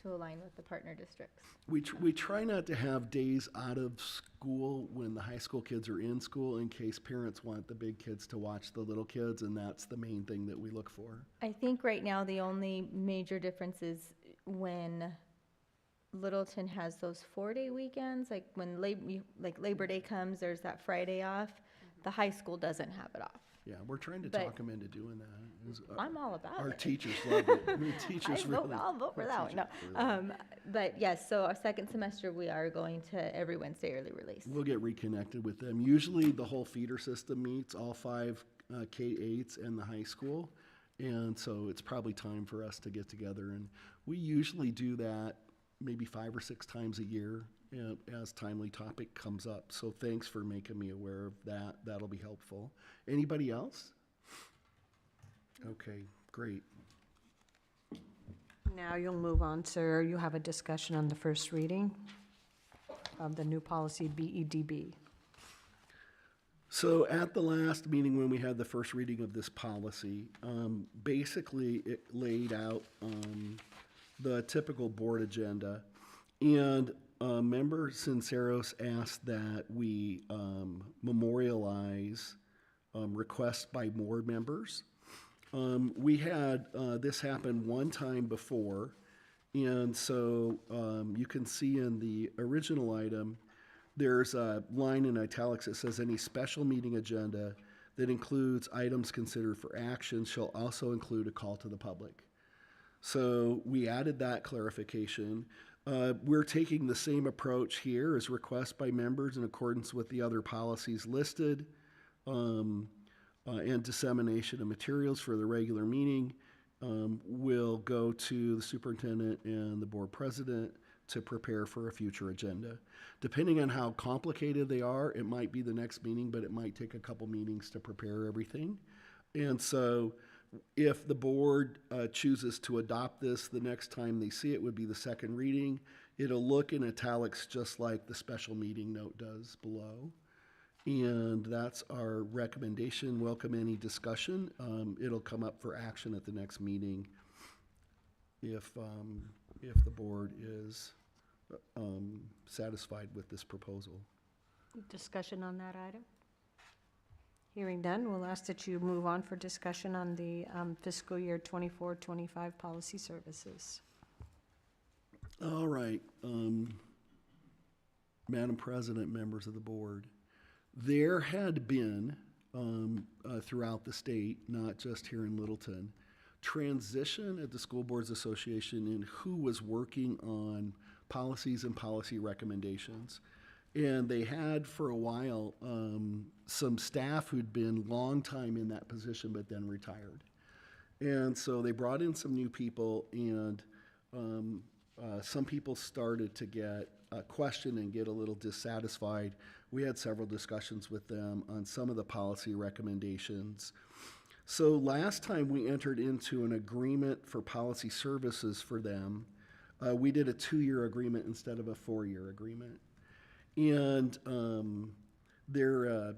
to align with the partner districts. We try not to have days out of school when the high school kids are in school in case parents want the big kids to watch the little kids, and that's the main thing that we look for. I think right now the only major difference is when Littleton has those 4-day weekends, like when Labor Day comes, there's that Friday off. The high school doesn't have it off. Yeah, we're trying to But talk them into doing that. I'm all about Our it. teachers love it. I mean, teachers really. I'll vote for our that one. teachers No. really love it. But yes, so our second semester, we are going to every Wednesday early release. We'll get reconnected with them. Usually the whole feeder system meets, all 5 K-8s and the high school. And so it's probably time for us to get together. And we usually do that maybe 5 or 6 times a year as timely topic comes up. So thanks for making me aware of that. That'll be helpful. Anybody else? Okay, great. Now you'll move on, sir. You have a discussion on the first reading of the new policy BEDB. So at the last meeting when we had the first reading of this policy, basically it laid out the typical board agenda. And Member Sinceros asked that we memorialize requests by board members. We had this happen one time before, and so you can see in the original item, there's a line in italics that says any special meeting agenda that includes items considered for action shall also include a call to the public. So we added that clarification. We're taking the same approach here as requests by members in accordance with the other policies listed, and dissemination of materials for the regular meeting will go to the superintendent and the board president to prepare for a future agenda. Depending on how complicated they are, it might be the next meeting, but it might take a couple meetings to prepare everything. And so if the board chooses to adopt this, the next time they see it would be the second reading. It'll look in italics just like the special meeting note does below. And that's our recommendation. Welcome any discussion. It'll come up for action at the next meeting if the board is satisfied with this proposal. Discussion on that item? Hearing none, we'll ask that you move on for discussion on the fiscal year 24-25 policy services. All right. Madam President, members of the board, there had been throughout the state, not just here in Littleton, transition at the School Boards Association in who was working on policies and policy recommendations. And they had for a while some staff who'd been long time in that position but then retired. And so they brought in some new people, and some people started to get questioned and get a little dissatisfied. We had several discussions with them on some of the policy recommendations. So last time we entered into an agreement for policy services for them, we did a 2-year agreement instead of a 4-year agreement. And there,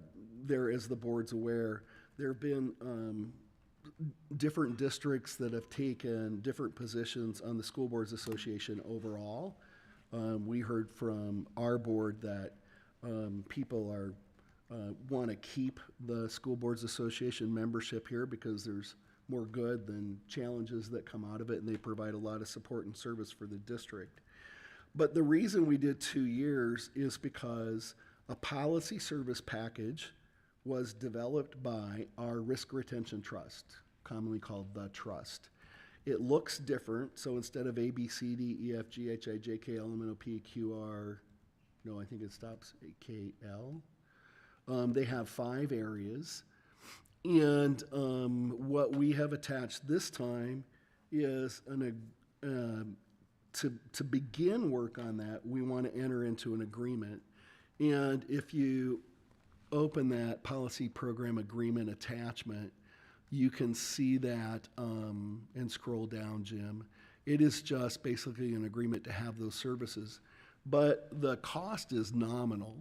as the board's aware, there have been different districts that have taken different positions on the School Boards Association overall. We heard from our board that people are want to keep the School Boards Association membership here because there's more good than challenges that come out of it, and they provide a lot of support and service for the district. But the reason we did 2 years is because a policy service package was developed by our Risk Retention Trust, commonly called the Trust. It looks different, so instead of A, B, C, D, E, F, G, H, I, J, K, L, M, N, O, P, Q, R, no, I think it stops at K, L. They have 5 areas, and what we have attached this time is to begin work on that, we want to enter into an agreement. And if you open that policy program agreement attachment, you can see that and scroll down, Jim. It is just basically an agreement to have those services, but the cost is nominal.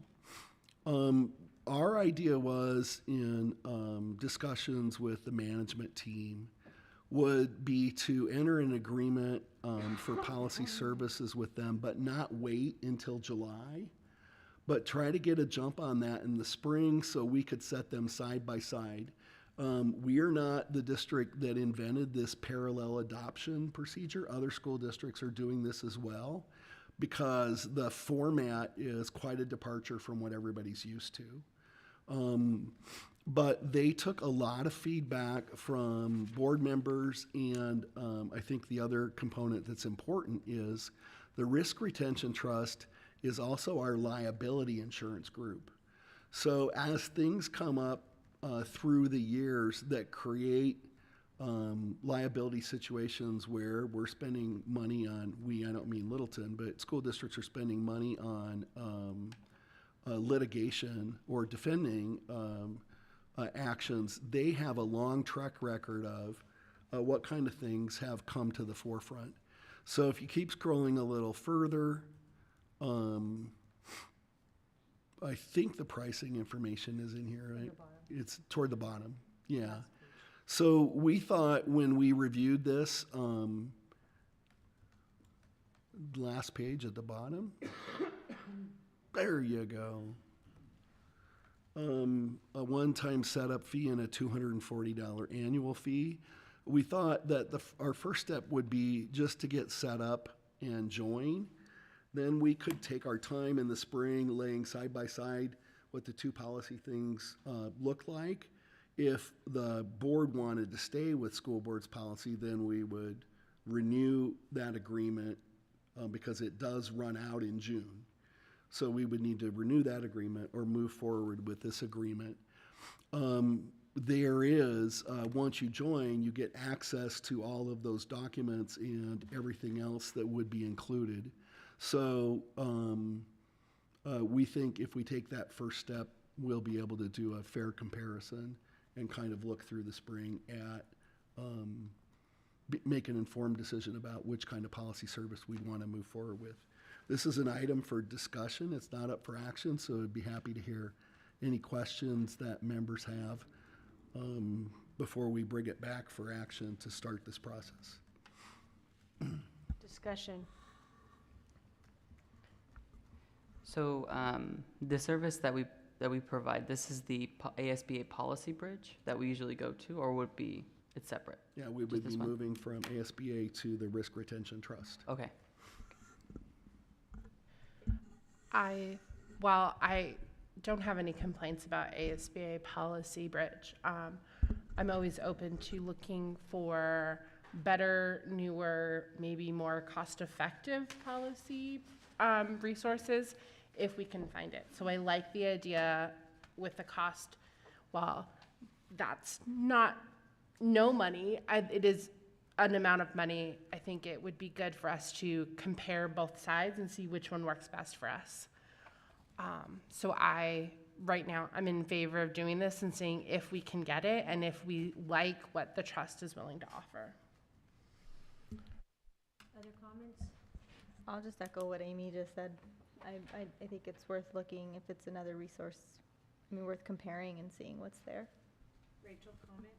Our idea was in discussions with the management team would be to enter an agreement for policy services with them, but not wait until July, but try to get a jump on that in the spring so we could set them side by side. We are not the district that invented this parallel adoption procedure. Other school districts are doing this as well because the format is quite a departure from what everybody's used to. But they took a lot of feedback from board members, and I think the other component that's important is the Risk Retention Trust is also our liability insurance group. So as things come up through the years that create liability situations where we're spending money on, I don't mean Littleton, but school districts are spending money on litigation or defending actions, they have a long track record of what kind of things have come to the forefront. So if you keep scrolling a little further, I think the pricing information is in here, right? It's toward the bottom, yeah. So we thought when we reviewed this, last page at the bottom, there you go. A one-time setup fee and a $240 annual fee. We thought that our first step would be just to get set up and join. Then we could take our time in the spring laying side by side what the two policy things look like. If the board wanted to stay with school board's policy, then we would renew that agreement because it does run out in June. So we would need to renew that agreement or move forward with this agreement. There is, once you join, you get access to all of those documents and everything else that would be included. So we think if we take that first step, we'll be able to do a fair comparison and kind of look through the spring at, make an informed decision about which kind of policy service we'd want to move forward with. This is an item for discussion. It's not up for action, so I'd be happy to hear any questions that members have before we bring it back for action to start this process. Discussion. So the service that we provide, this is the ASBA policy bridge that we usually go to, or would be it's separate? Yeah, we would be moving from ASBA to the Risk Retention Trust. Okay. While I don't have any complaints about ASBA policy bridge, I'm always open to looking for better, newer, maybe more cost-effective policy resources. if we can find it. So I like the idea with the cost. While that's not no money, it is an amount of money. I think it would be good for us to compare both sides and see which one works best for us. So right now, I'm in favor of doing this and seeing if we can get it and if we like what the trust is willing to offer. Other comments? I'll just echo what Amy just said. I think it's worth looking if it's another resource. I mean, worth comparing and seeing what's there. Rachel, comment?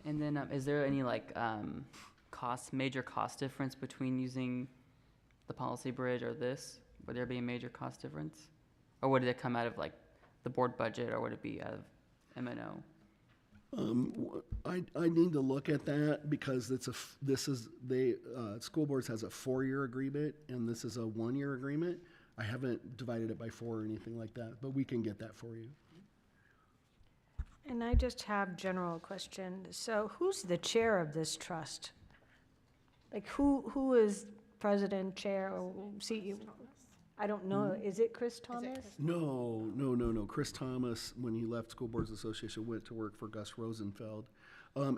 And then, is there any major cost difference between using the policy bridge or this? Would there be a major cost difference? Or would it come out of the board budget, or would it be out of M&O? I need to look at that because school boards has a 4-year agreement and this is a 1-year agreement. I haven't divided it by 4 or anything like that, but we can get that for you. And I just have general question. So who's the chair of this trust? Who is president, chair, or CEO? I don't know. Is it Chris Thomas? No. Chris Thomas, when he left School Boards Association, went to work for Gus Rosenfeld.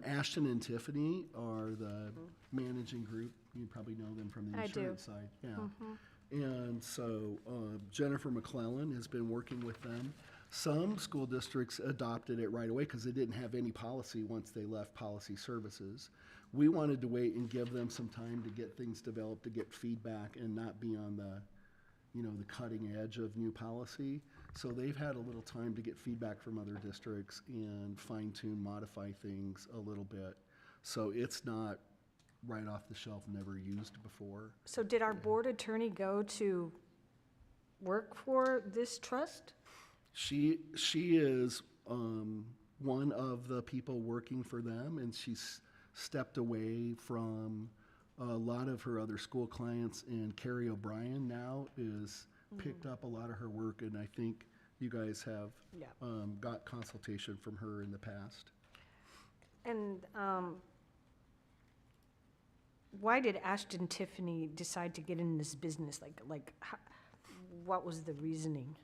Ashton and Tiffany are the managing group. You probably know them from the insurance side. Yeah. And so Jennifer McClellan has been working with them. Some school districts adopted it right away because they didn't have any policy once they left policy services. We wanted to wait and give them some time to get things developed, to get feedback, and not be on the cutting edge of new policy. So they've had a little time to get feedback from other districts and fine tune, modify things a little bit. So it's not right off the shelf, never used before. So did our board attorney go to work for this trust? She is one of the people working for them, and she's stepped away from a lot of her other school clients, and Carrie O'Brien now is picked up a lot of her work, and I think you guys have got consultation from her in the past. And why did Ashton Tiffany decide to get in this business? What was the reasoning?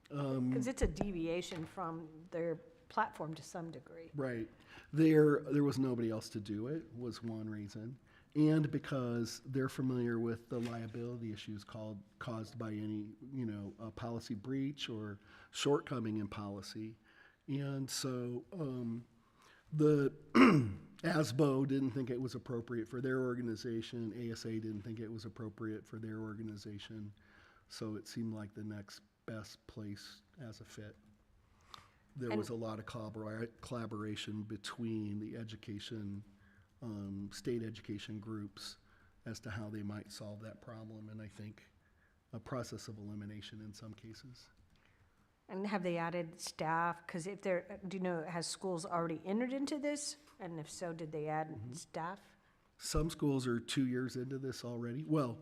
Because it's a deviation from their platform to some degree. Right. There was nobody else to do it, was one reason. And because they're familiar with the liability issues caused by any, policy breach or shortcoming in policy. And so the ASBO didn't think it was appropriate for their organization. ASA didn't think it was appropriate for their organization. So it seemed like the next best place as a fit. There was a lot of collaboration between the education, state education groups as to how they might solve that problem, and I think a process of elimination in some cases. And have they added staff? Because has schools already entered into this? And if so, did they add staff? Some schools are 2 years into this already. Well,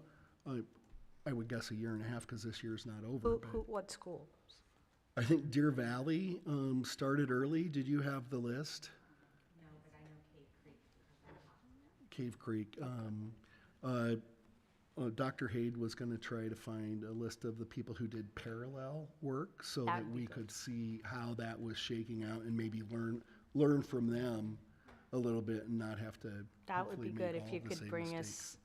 I would guess a year and a half because this year's not over. What schools? I think Deer Valley started early. Did you have the list? No, but I know Cave Creek. Cave Creek. Dr. Haid was going to try to find a list of the people who did parallel work so that we could see how that was shaking out and maybe learn from them a little bit and not have to. That would be good if you could bring us,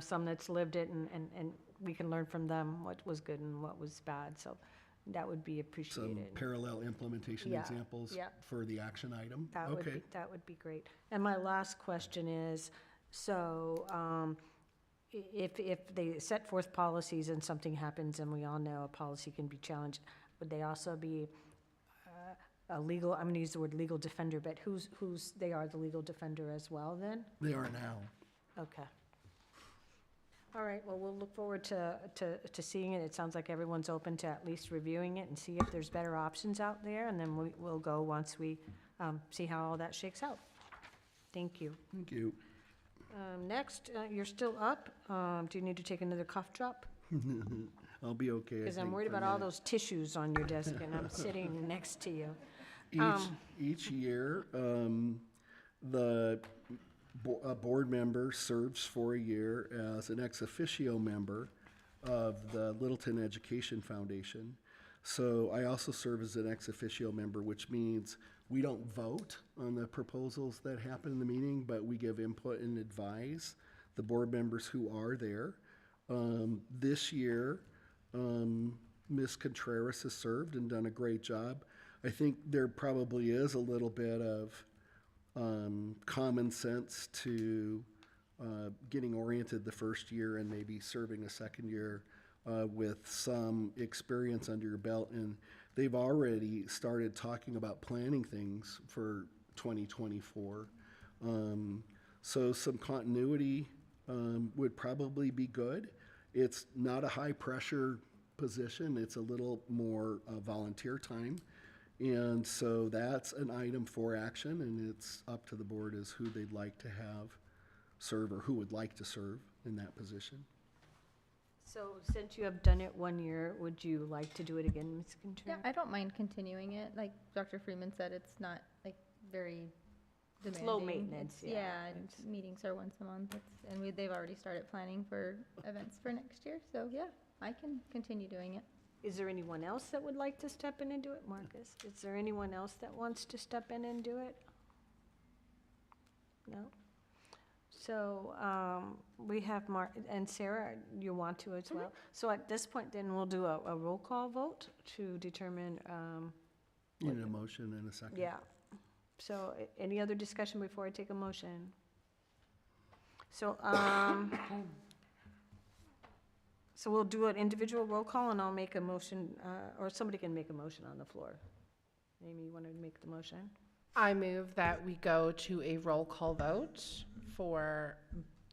some that's lived it and we can learn from them what was good and what was bad. So that would be appreciated. Some parallel implementation examples for the action item. That would be great. And my last question is, so if they set forth policies and something happens, and we all know a policy can be challenged, would they also be a legal, I'm going to use the word legal defender, but they are the legal defender as well then? They are now. Okay. All right, well, we'll look forward to seeing it. It sounds like everyone's open to at least reviewing it and see if there's better options out there, and then we'll go once we see how all that shakes out. Thank you. Thank you. Next, you're still up. Do you need to take another cough drop? I'll be okay. Because I'm worried about all those tissues on your desk, and I'm sitting next to you. Each year, a board member serves for a year as an ex officio member of the Littleton Education Foundation. So I also serve as an ex officio member, which means we don't vote on the proposals that happen in the meeting, but we give input and advise the board members who are there. This year, Ms. Contreras has served and done a great job. I think there probably is a little bit of common sense to getting oriented the first year and maybe serving a second year with some experience under your belt. And they've already started talking about planning things for 2024. So some continuity would probably be good. It's not a high pressure position. It's a little more volunteer time. And so that's an item for action, and it's up to the board as who they'd like to have serve or who would like to serve in that position. So since you have done it 1 year, would you like to do it again, Ms. Contreras? Yeah, I don't mind continuing it. Like Dr. Freeman said, it's not like very It's demanding. low maintenance, It's- yeah. and meetings are once a month. They've already started planning for events for next year. So yeah, I can continue doing it. Is there anyone else that would like to step in and do it, Marcus? Is there anyone else that wants to step in and do it? No? So we have Mark, and Sarah, you want to as well? So at this point, then we'll do a roll call vote to determine. You need a motion in a second. Yeah. So any other discussion before I take a motion? So, so we'll do an individual roll call and I'll make a motion, or somebody can make a motion on the floor. Amy, you want to make the motion? I move that we go to a roll call vote for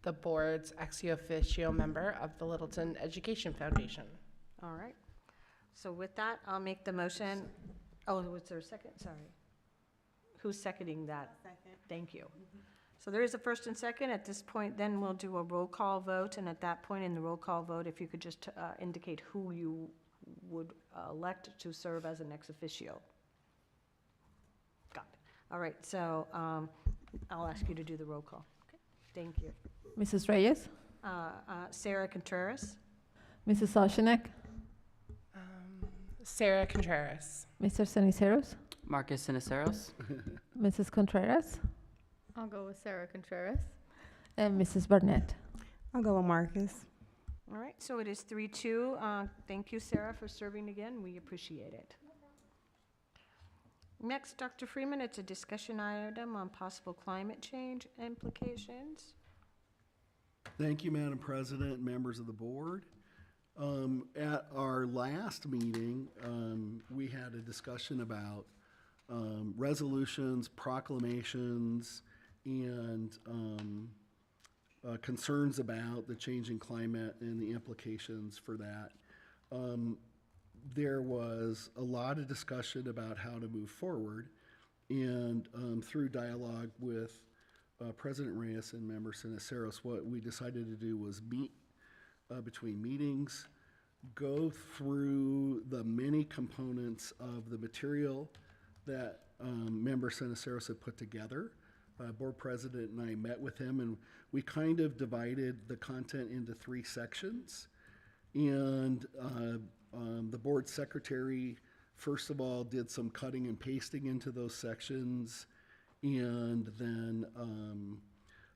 the board's ex officio member of the Littleton Education Foundation. All right. So with that, I'll make the motion. Oh, was there a second? Sorry. Who's seconding that? Second. Thank you. So there is a first and second. At this point, then we'll do a roll call vote. And at that point in the roll call vote, if you could just indicate who you would elect to serve as an ex officio. Got it. All right. So I'll ask you to do the roll call. Okay. Thank you. Mrs. Reyes, Sarah Contreras. Mrs. Solchenek, Sarah Contreras. Mr. Ceniceros, Marcus Siniceros. Mrs. Contreras, I'll go with Sarah Contreras. and Mrs. Burnett. I'll go with Marcus. All right. So it is 3-2. Thank you, Sarah, for serving again. We appreciate it. Next, Dr. Freeman, it's a discussion item on possible climate change implications. Thank you, Madam President, members of the board. At our last meeting, we had a discussion about resolutions, proclamations, and concerns about the changing climate and the implications for that. There was a lot of discussion about how to move forward, and through dialogue with President Reyes and member Ceniceros, what we decided to do was meet between meetings, go through the many components of the material that member Ceniceros had put together. Board president and I met with him, and we kind of divided the content into 3 sections. And the board secretary, first of all, did some cutting and pasting into those sections. And then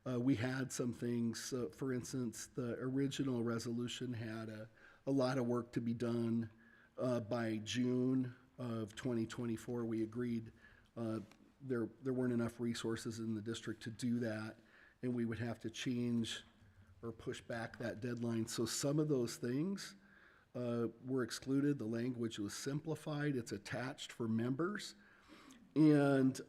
we had some things, for instance, the original resolution had a lot of work to be done by June of 2024. We agreed there weren't enough resources in the district to do that, and we would have to change or push back that deadline. So some of those things were excluded. The language was simplified. It's attached for members. And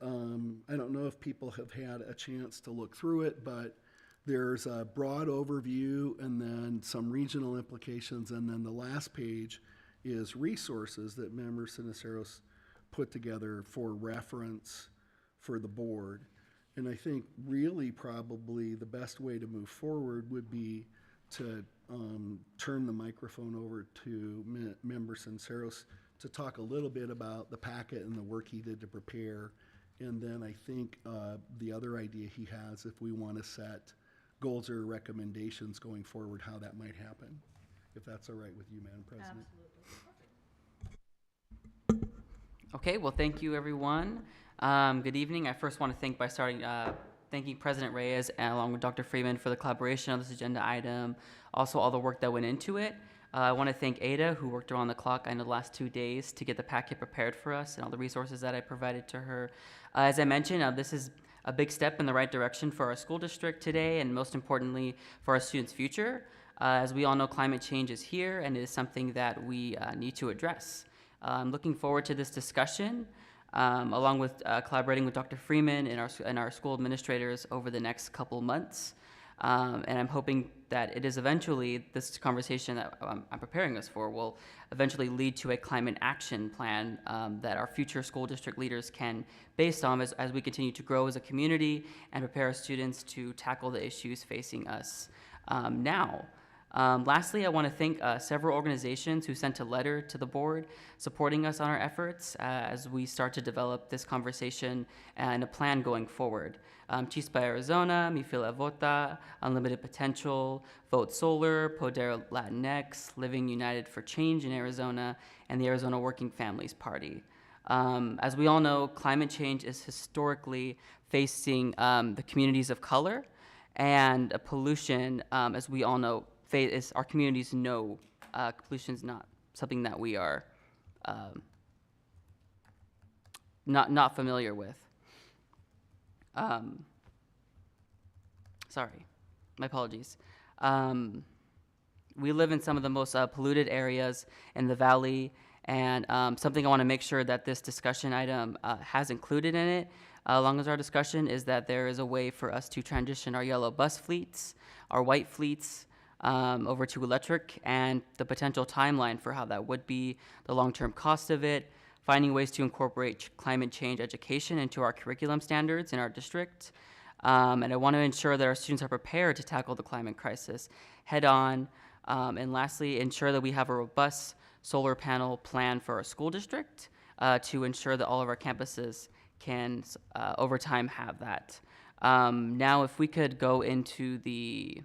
I don't know if people have had a chance to look through it, but there's a broad overview and then some regional implications. And then the last page is resources that member Ceniceros put together for reference for the board. And I think really probably the best way to move forward would be to turn the microphone over to member Ceniceros to talk a little bit about the packet and the work he did to prepare. And then I think the other idea he has, if we want to set goals or recommendations going forward, how that might happen. if that's all right with you, Madam President. Okay, well, thank you, everyone. Good evening. I first want to thank by starting thanking President Reyes and along with Dr. Freeman for the collaboration on this agenda item, also all the work that went into it. I want to thank Ada, who worked around the clock, I know the last 2 days, to get the packet prepared for us and all the resources that I provided to her. As I mentioned, this is a big step in the right direction for our school district today, and most importantly, for our students' future. As we all know, climate change is here, and it is something that we need to address. I'm looking forward to this discussion, along with collaborating with Dr. Freeman and our school administrators over the next couple months. And I'm hoping that it is eventually, this conversation that I'm preparing us for will eventually lead to a climate action plan that our future school district leaders can, based on as we continue to grow as a community and prepare our students to tackle the issues facing us now. Lastly, I want to thank several organizations who sent a letter to the board supporting us on our efforts as we start to develop this conversation and a plan going forward. Chispa Arizona, Mi Fila Vota, Unlimited Potential, Vote Solar, Poder Latinx, Living United for Change in Arizona, and the Arizona Working Families Party. As we all know, climate change is historically facing the communities of color, and pollution, as we all know, our communities know pollution is not something that we are not familiar with. Sorry, my apologies. We live in some of the most polluted areas in the valley, and something I want to make sure that this discussion item has included in it, along with our discussion, is that there is a way for us to transition our yellow bus fleets, our white fleets, over to electric, and the potential timeline for how that would be, the long-term cost of it, finding ways to incorporate climate change education into our curriculum standards in our district. And I want to ensure that our students are prepared to tackle the climate crisis head on. And lastly, ensure that we have a robust solar panel plan for our school district to ensure that all of our campuses can, over time, have that. Now, if we could go into the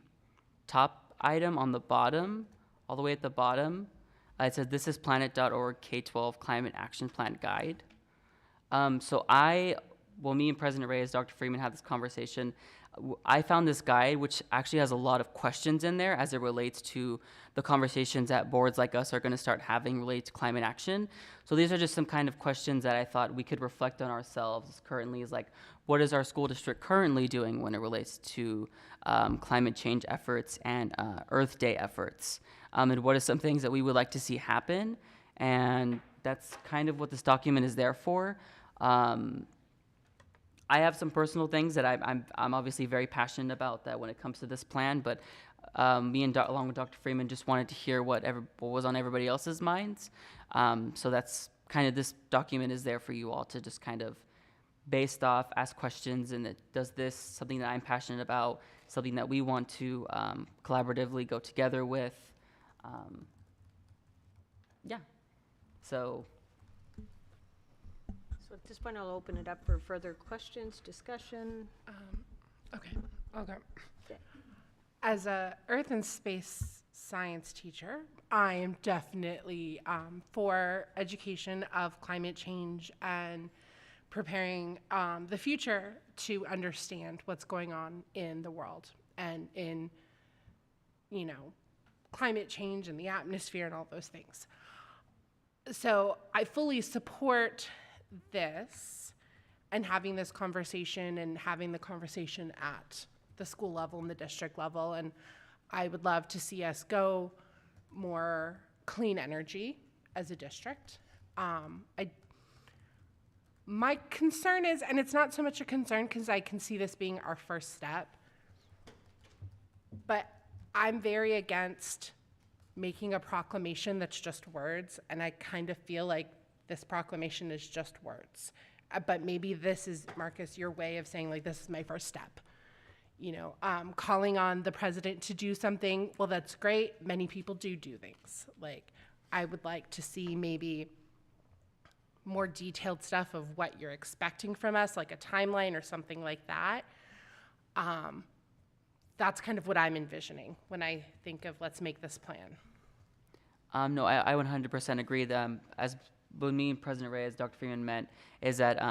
top item on the bottom, all the way at the bottom, it says this is planet.org K-12 Climate Action Plan Guide. Me and President Reyes, Dr. Freeman had this conversation. I found this guide, which actually has a lot of questions in there as it relates to the conversations that boards like us are going to start having related to climate action. So these are just some kind of questions that I thought we could reflect on ourselves currently, is like, what is our school district currently doing when it relates to climate change efforts and Earth Day efforts? And what are some things that we would like to see happen? And that's kind of what this document is there for. I have some personal things that I'm obviously very passionate about that when it comes to this plan, but me and along with Dr. Freeman just wanted to hear what was on everybody else's minds. So that's kind of, this document is there for you all to just kind of based off, ask questions, and does this something that I'm passionate about, something that we want to collaboratively go together with. Yeah, so. So at this point, I'll open it up for further questions, discussion. Okay, I'll go. As a Earth and Space Science teacher, I am definitely for education of climate change and preparing the future to understand what's going on in the world and in, climate change and the atmosphere and all those things. So I fully support this and having this conversation and having the conversation at the school level and the district level. And I would love to see us go more clean energy as a district. My concern is, and it's not so much a concern because I can see this being our first step, but I'm very against making a proclamation that's just words, and I kind of feel like this proclamation is just words. But maybe this is, Marcus, your way of saying, like, this is my first step. Calling on the president to do something, well, that's great. Many people do things. Like, I would like to see maybe more detailed stuff of what you're expecting from us, like a timeline or something like that. That's kind of what I'm envisioning when I think of let's make this plan. No, I 100% agree that as when me and President Reyes, Dr. Freeman met, is that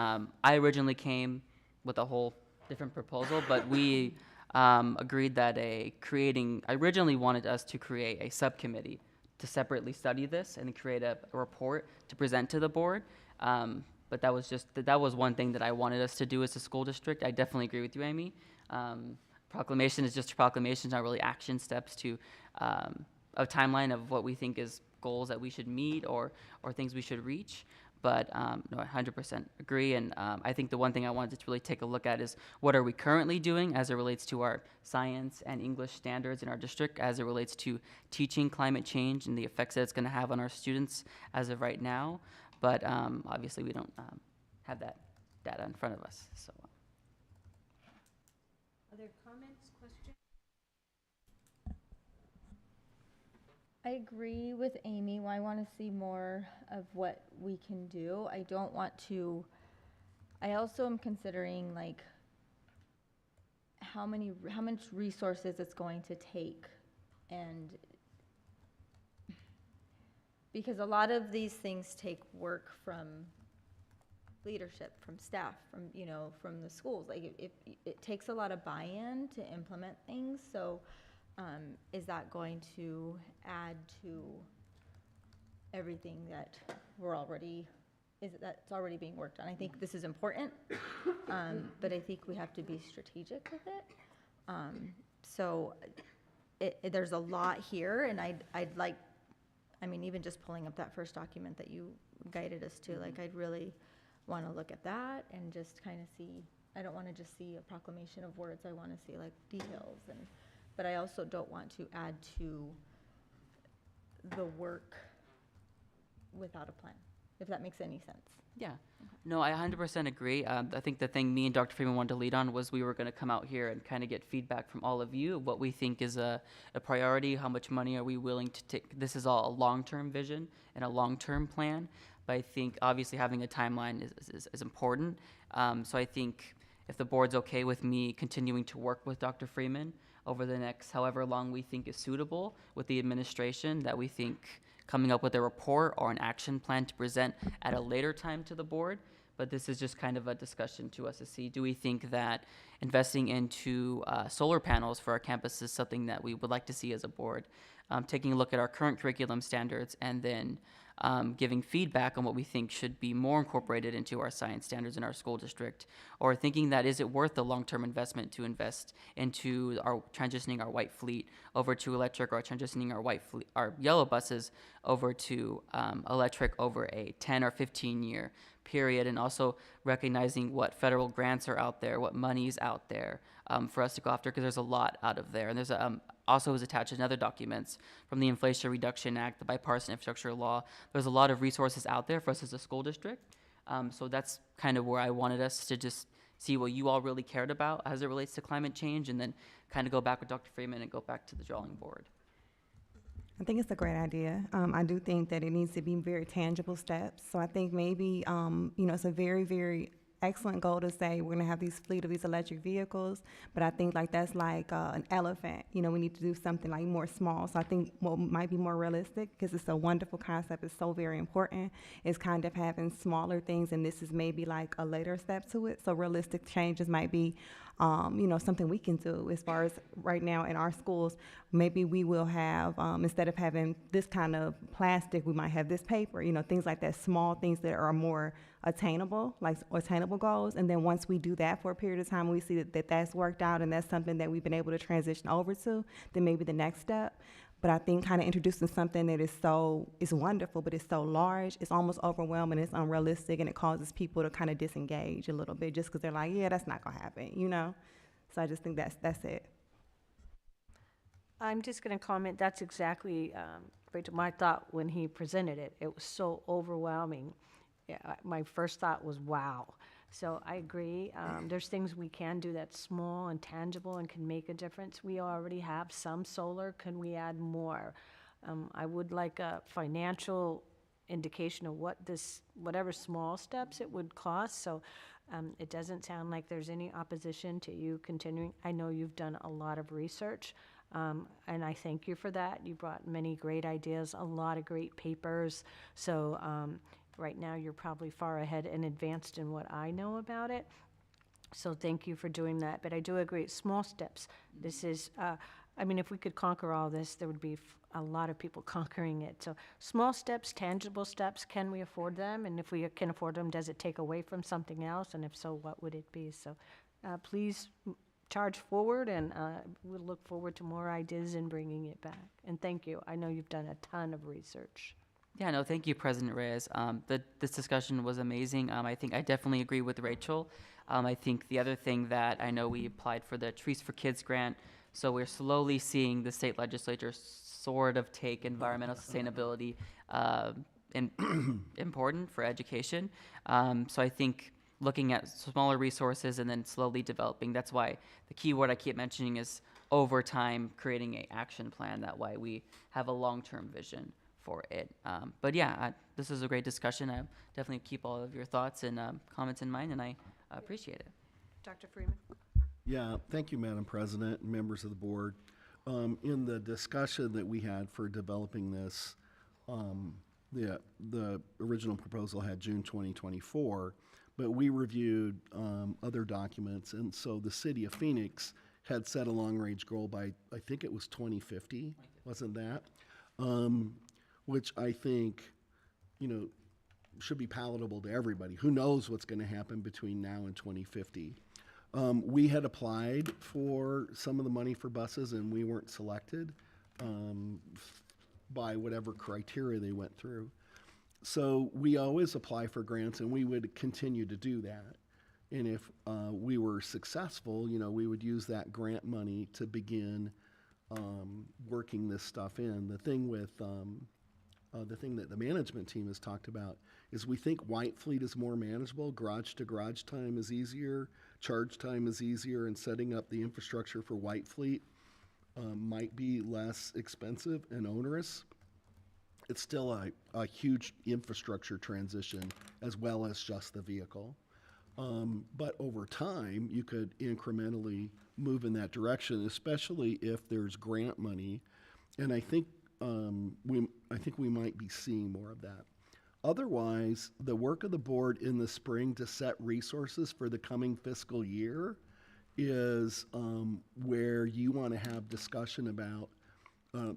I originally came with a whole different proposal, but we agreed that I originally wanted us to create a subcommittee to separately study this and create a report to present to the board. But that was one thing that I wanted us to do as a school district. I definitely agree with you, Amy. Proclamation is just a proclamation, not really action steps to a timeline of what we think is goals that we should meet or things we should reach. But no, I 100% agree. And I think the one thing I wanted to really take a look at is what are we currently doing as it relates to our science and English standards in our district, as it relates to teaching climate change and the effects that it's going to have on our students as of right now. But obviously we don't have that data in front of us. So. Other comments, questions? I agree with Amy. I want to see more of what we can do. I don't want to, I also am considering like how much resources it's going to take, and because a lot of these things take work from leadership, from staff, from the schools. Like it takes a lot of buy-in to implement things. So is that going to add to everything that that's already being worked on? I think this is important, but I think we have to be strategic with it. So there's a lot here, and I'd like, even just pulling up that first document that you guided us to, like I'd really want to look at that and just kind of see. I don't want to just see a proclamation of words. I want to see like details, but I also don't want to add to the work without a plan, if that makes any sense. Yeah. No, I 100% agree. I think the thing me and Dr. Freeman wanted to lead on was we were going to come out here and kind of get feedback from all of you of what we think is a priority, how much money are we willing to take. This is all a long-term vision and a long-term plan, but I think obviously having a timeline is important. So I think if the board's okay with me continuing to work with Dr. Freeman over the next however long we think is suitable with the administration, that we think coming up with a report or an action plan to present at a later time to the board. But this is just kind of a discussion to us to see, do we think that investing into solar panels for our campus is something that we would like to see as a board? Taking a look at our current curriculum standards and then giving feedback on what we think should be more incorporated into our science standards in our school district, or thinking that is it worth the long-term investment to invest into transitioning our white fleet over to electric, or transitioning our yellow buses over to electric over a 10 or 15 year period, and also recognizing what federal grants are out there, what money's out there for us to go after, because there's a lot out of there. And there's also is attached in other documents from the Inflation Reduction Act, the bipartisan infrastructure law. There's a lot of resources out there for us as a school district. So that's kind of where I wanted us to just see what you all really cared about as it relates to climate change, and then kind of go back with Dr. Freeman and go back to the drawing board. I think it's a great idea. I do think that it needs to be very tangible steps. So I think maybe, it's a very, very excellent goal to say we're going to have these fleet of these electric vehicles, but I think like that's like an elephant. We need to do something like more small. So I think what might be more realistic, because it's a wonderful concept, it's so very important, is kind of having smaller things, and this is maybe like a later step to it. So realistic changes might be something we can do as far as right now in our schools. Maybe we will have, instead of having this kind of plastic, we might have this paper, things like that, small things that are more attainable, like attainable goals. And then once we do that for a period of time, we see that that's worked out and that's something that we've been able to transition over to, then maybe the next step. But I think kind of introducing something that is wonderful, but it's so large, it's almost overwhelming, it's unrealistic, and it causes people to kind of disengage a little bit just because they're like, yeah, that's not going to happen, So I just think that's it. I'm just going to comment, that's exactly, Rachel, my thought when he presented it. It was so overwhelming. Yeah, my first thought was, wow. So I agree. There's things we can do that's small and tangible and can make a difference. We already have some solar. Can we add more? I would like a financial indication of whatever small steps it would cost. So it doesn't sound like there's any opposition to you continuing. I know you've done a lot of research. And I thank you for that. You brought many great ideas, a lot of great papers. So right now, you're probably far ahead and advanced in what I know about it. So thank you for doing that. But I do agree, small steps. This is, I mean, if we could conquer all this, there would be a lot of people conquering it. So small steps, tangible steps, can we afford them? And if we can afford them, does it take away from something else? And if so, what would it be? So please charge forward, and we'll look forward to more ideas and bringing it back. And thank you. I know you've done a ton of research. Yeah, no, thank you, President Reyes. This discussion was amazing. I think I definitely agree with Rachel. I think the other thing that I know we applied for the Trees for Kids grant, so we're slowly seeing the state legislature sort of take environmental sustainability important for education. So I think looking at smaller resources and then slowly developing, that's why the key word I keep mentioning is over time creating an action plan. That way we have a long-term vision for it. But yeah, this is a great discussion. I definitely keep all of your thoughts and comments in mind, and I appreciate it. Dr. Freeman? Yeah, thank you, Madam President and members of the board. In the discussion that we had for developing this, the original proposal had June 2024, but we reviewed other documents, and so the city of Phoenix had set a long-range goal by, I think it was 2050, wasn't that? Which I think, should be palatable to everybody. Who knows what's going to happen between now and 2050? We had applied for some of the money for buses, and we weren't selected by whatever criteria they went through. So we always apply for grants, and we would continue to do that. And if we were successful, we would use that grant money to begin working this stuff in. The thing with the thing that the management team has talked about is we think White Fleet is more manageable. Garage to garage time is easier, charge time is easier, and setting up the infrastructure for White Fleet might be less expensive and onerous. It's still a huge infrastructure transition as well as just the vehicle. But over time, you could incrementally move in that direction, especially if there's grant money. And I think we might be seeing more of that. Otherwise, the work of the board in the spring to set resources for the coming fiscal year is where you want to have discussion about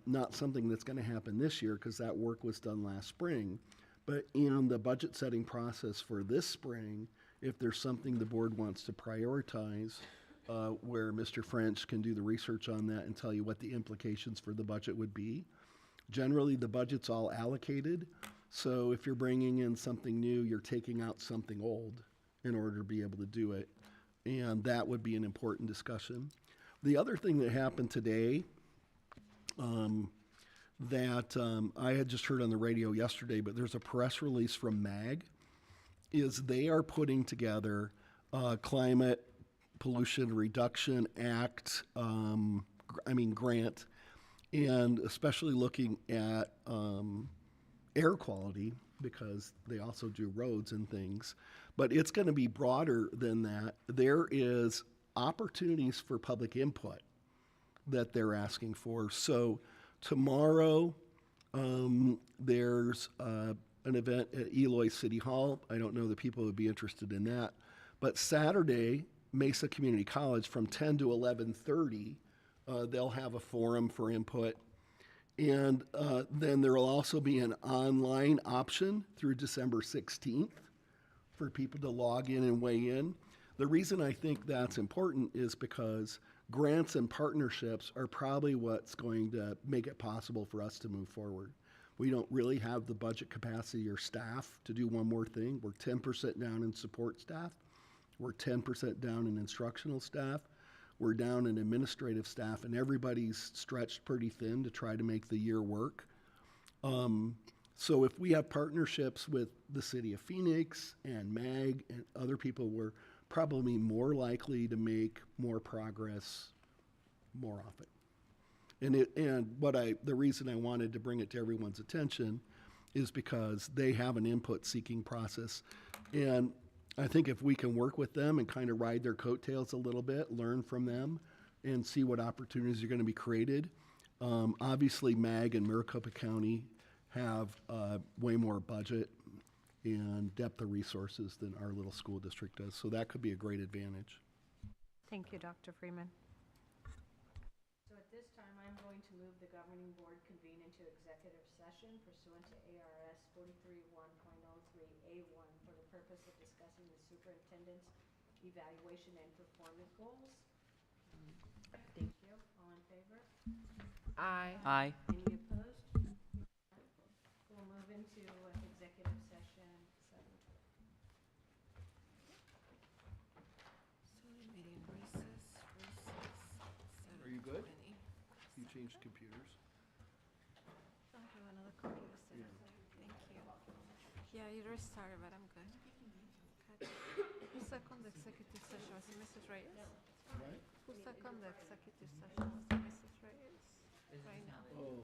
not something that's going to happen this year because that work was done last spring, but in the budget setting process for this spring, if there's something the board wants to prioritize, where Mr. French can do the research on that and tell you what the implications for the budget would be. Generally, the budget's all allocated, so if you're bringing in something new, you're taking out something old in order to be able to do it, and that would be an important discussion. The other thing that happened today that I had just heard on the radio yesterday, but there's a press release from MAG, is they are putting together a Climate Pollution Reduction Act, grant, and especially looking at air quality because they also do roads and things. But it's going to be broader than that. There is opportunities for public input that they're asking for. So tomorrow, there's an event at Eloy City Hall. I don't know that people would be interested in that. But Saturday, Mesa Community College from 10 to 11:30, they'll have a forum for input. And then there will also be an online option through December 16th for people to log in and weigh in. The reason I think that's important is because grants and partnerships are probably what's going to make it possible for us to move forward. We don't really have the budget capacity or staff to do one more thing. We're 10% down in support staff. We're 10% down in instructional staff. We're down in administrative staff, and everybody's stretched pretty thin to try to make the year work. So if we have partnerships with the city of Phoenix and MAG and other people, we're probably more likely to make more progress more often. The reason I wanted to bring it to everyone's attention is because they have an input-seeking process, and I think if we can work with them and kind of ride their coattails a little bit, learn from them, and see what opportunities are going to be created. Obviously, MAG and Maricopa County have way more budget and depth of resources than our little school district does, so that could be a great advantage. Thank you, Dr. Freeman. So at this time, I'm going to move the governing board convene into executive session pursuant to ARS 431.03A1 for the purpose of discussing the superintendent's evaluation and performance goals. Thank you. All in favor? Aye. Aye. Any opposed? We'll move into executive session 7:20. Are you good? You changed computers? I have another computer set. Thank you. Yeah, you restarted, but I'm good. Okay. Who seconded the executive session? Was it Mrs. Reyes? Right? Who seconded the executive session? Was it Mrs. Reyes? Right now. Oh.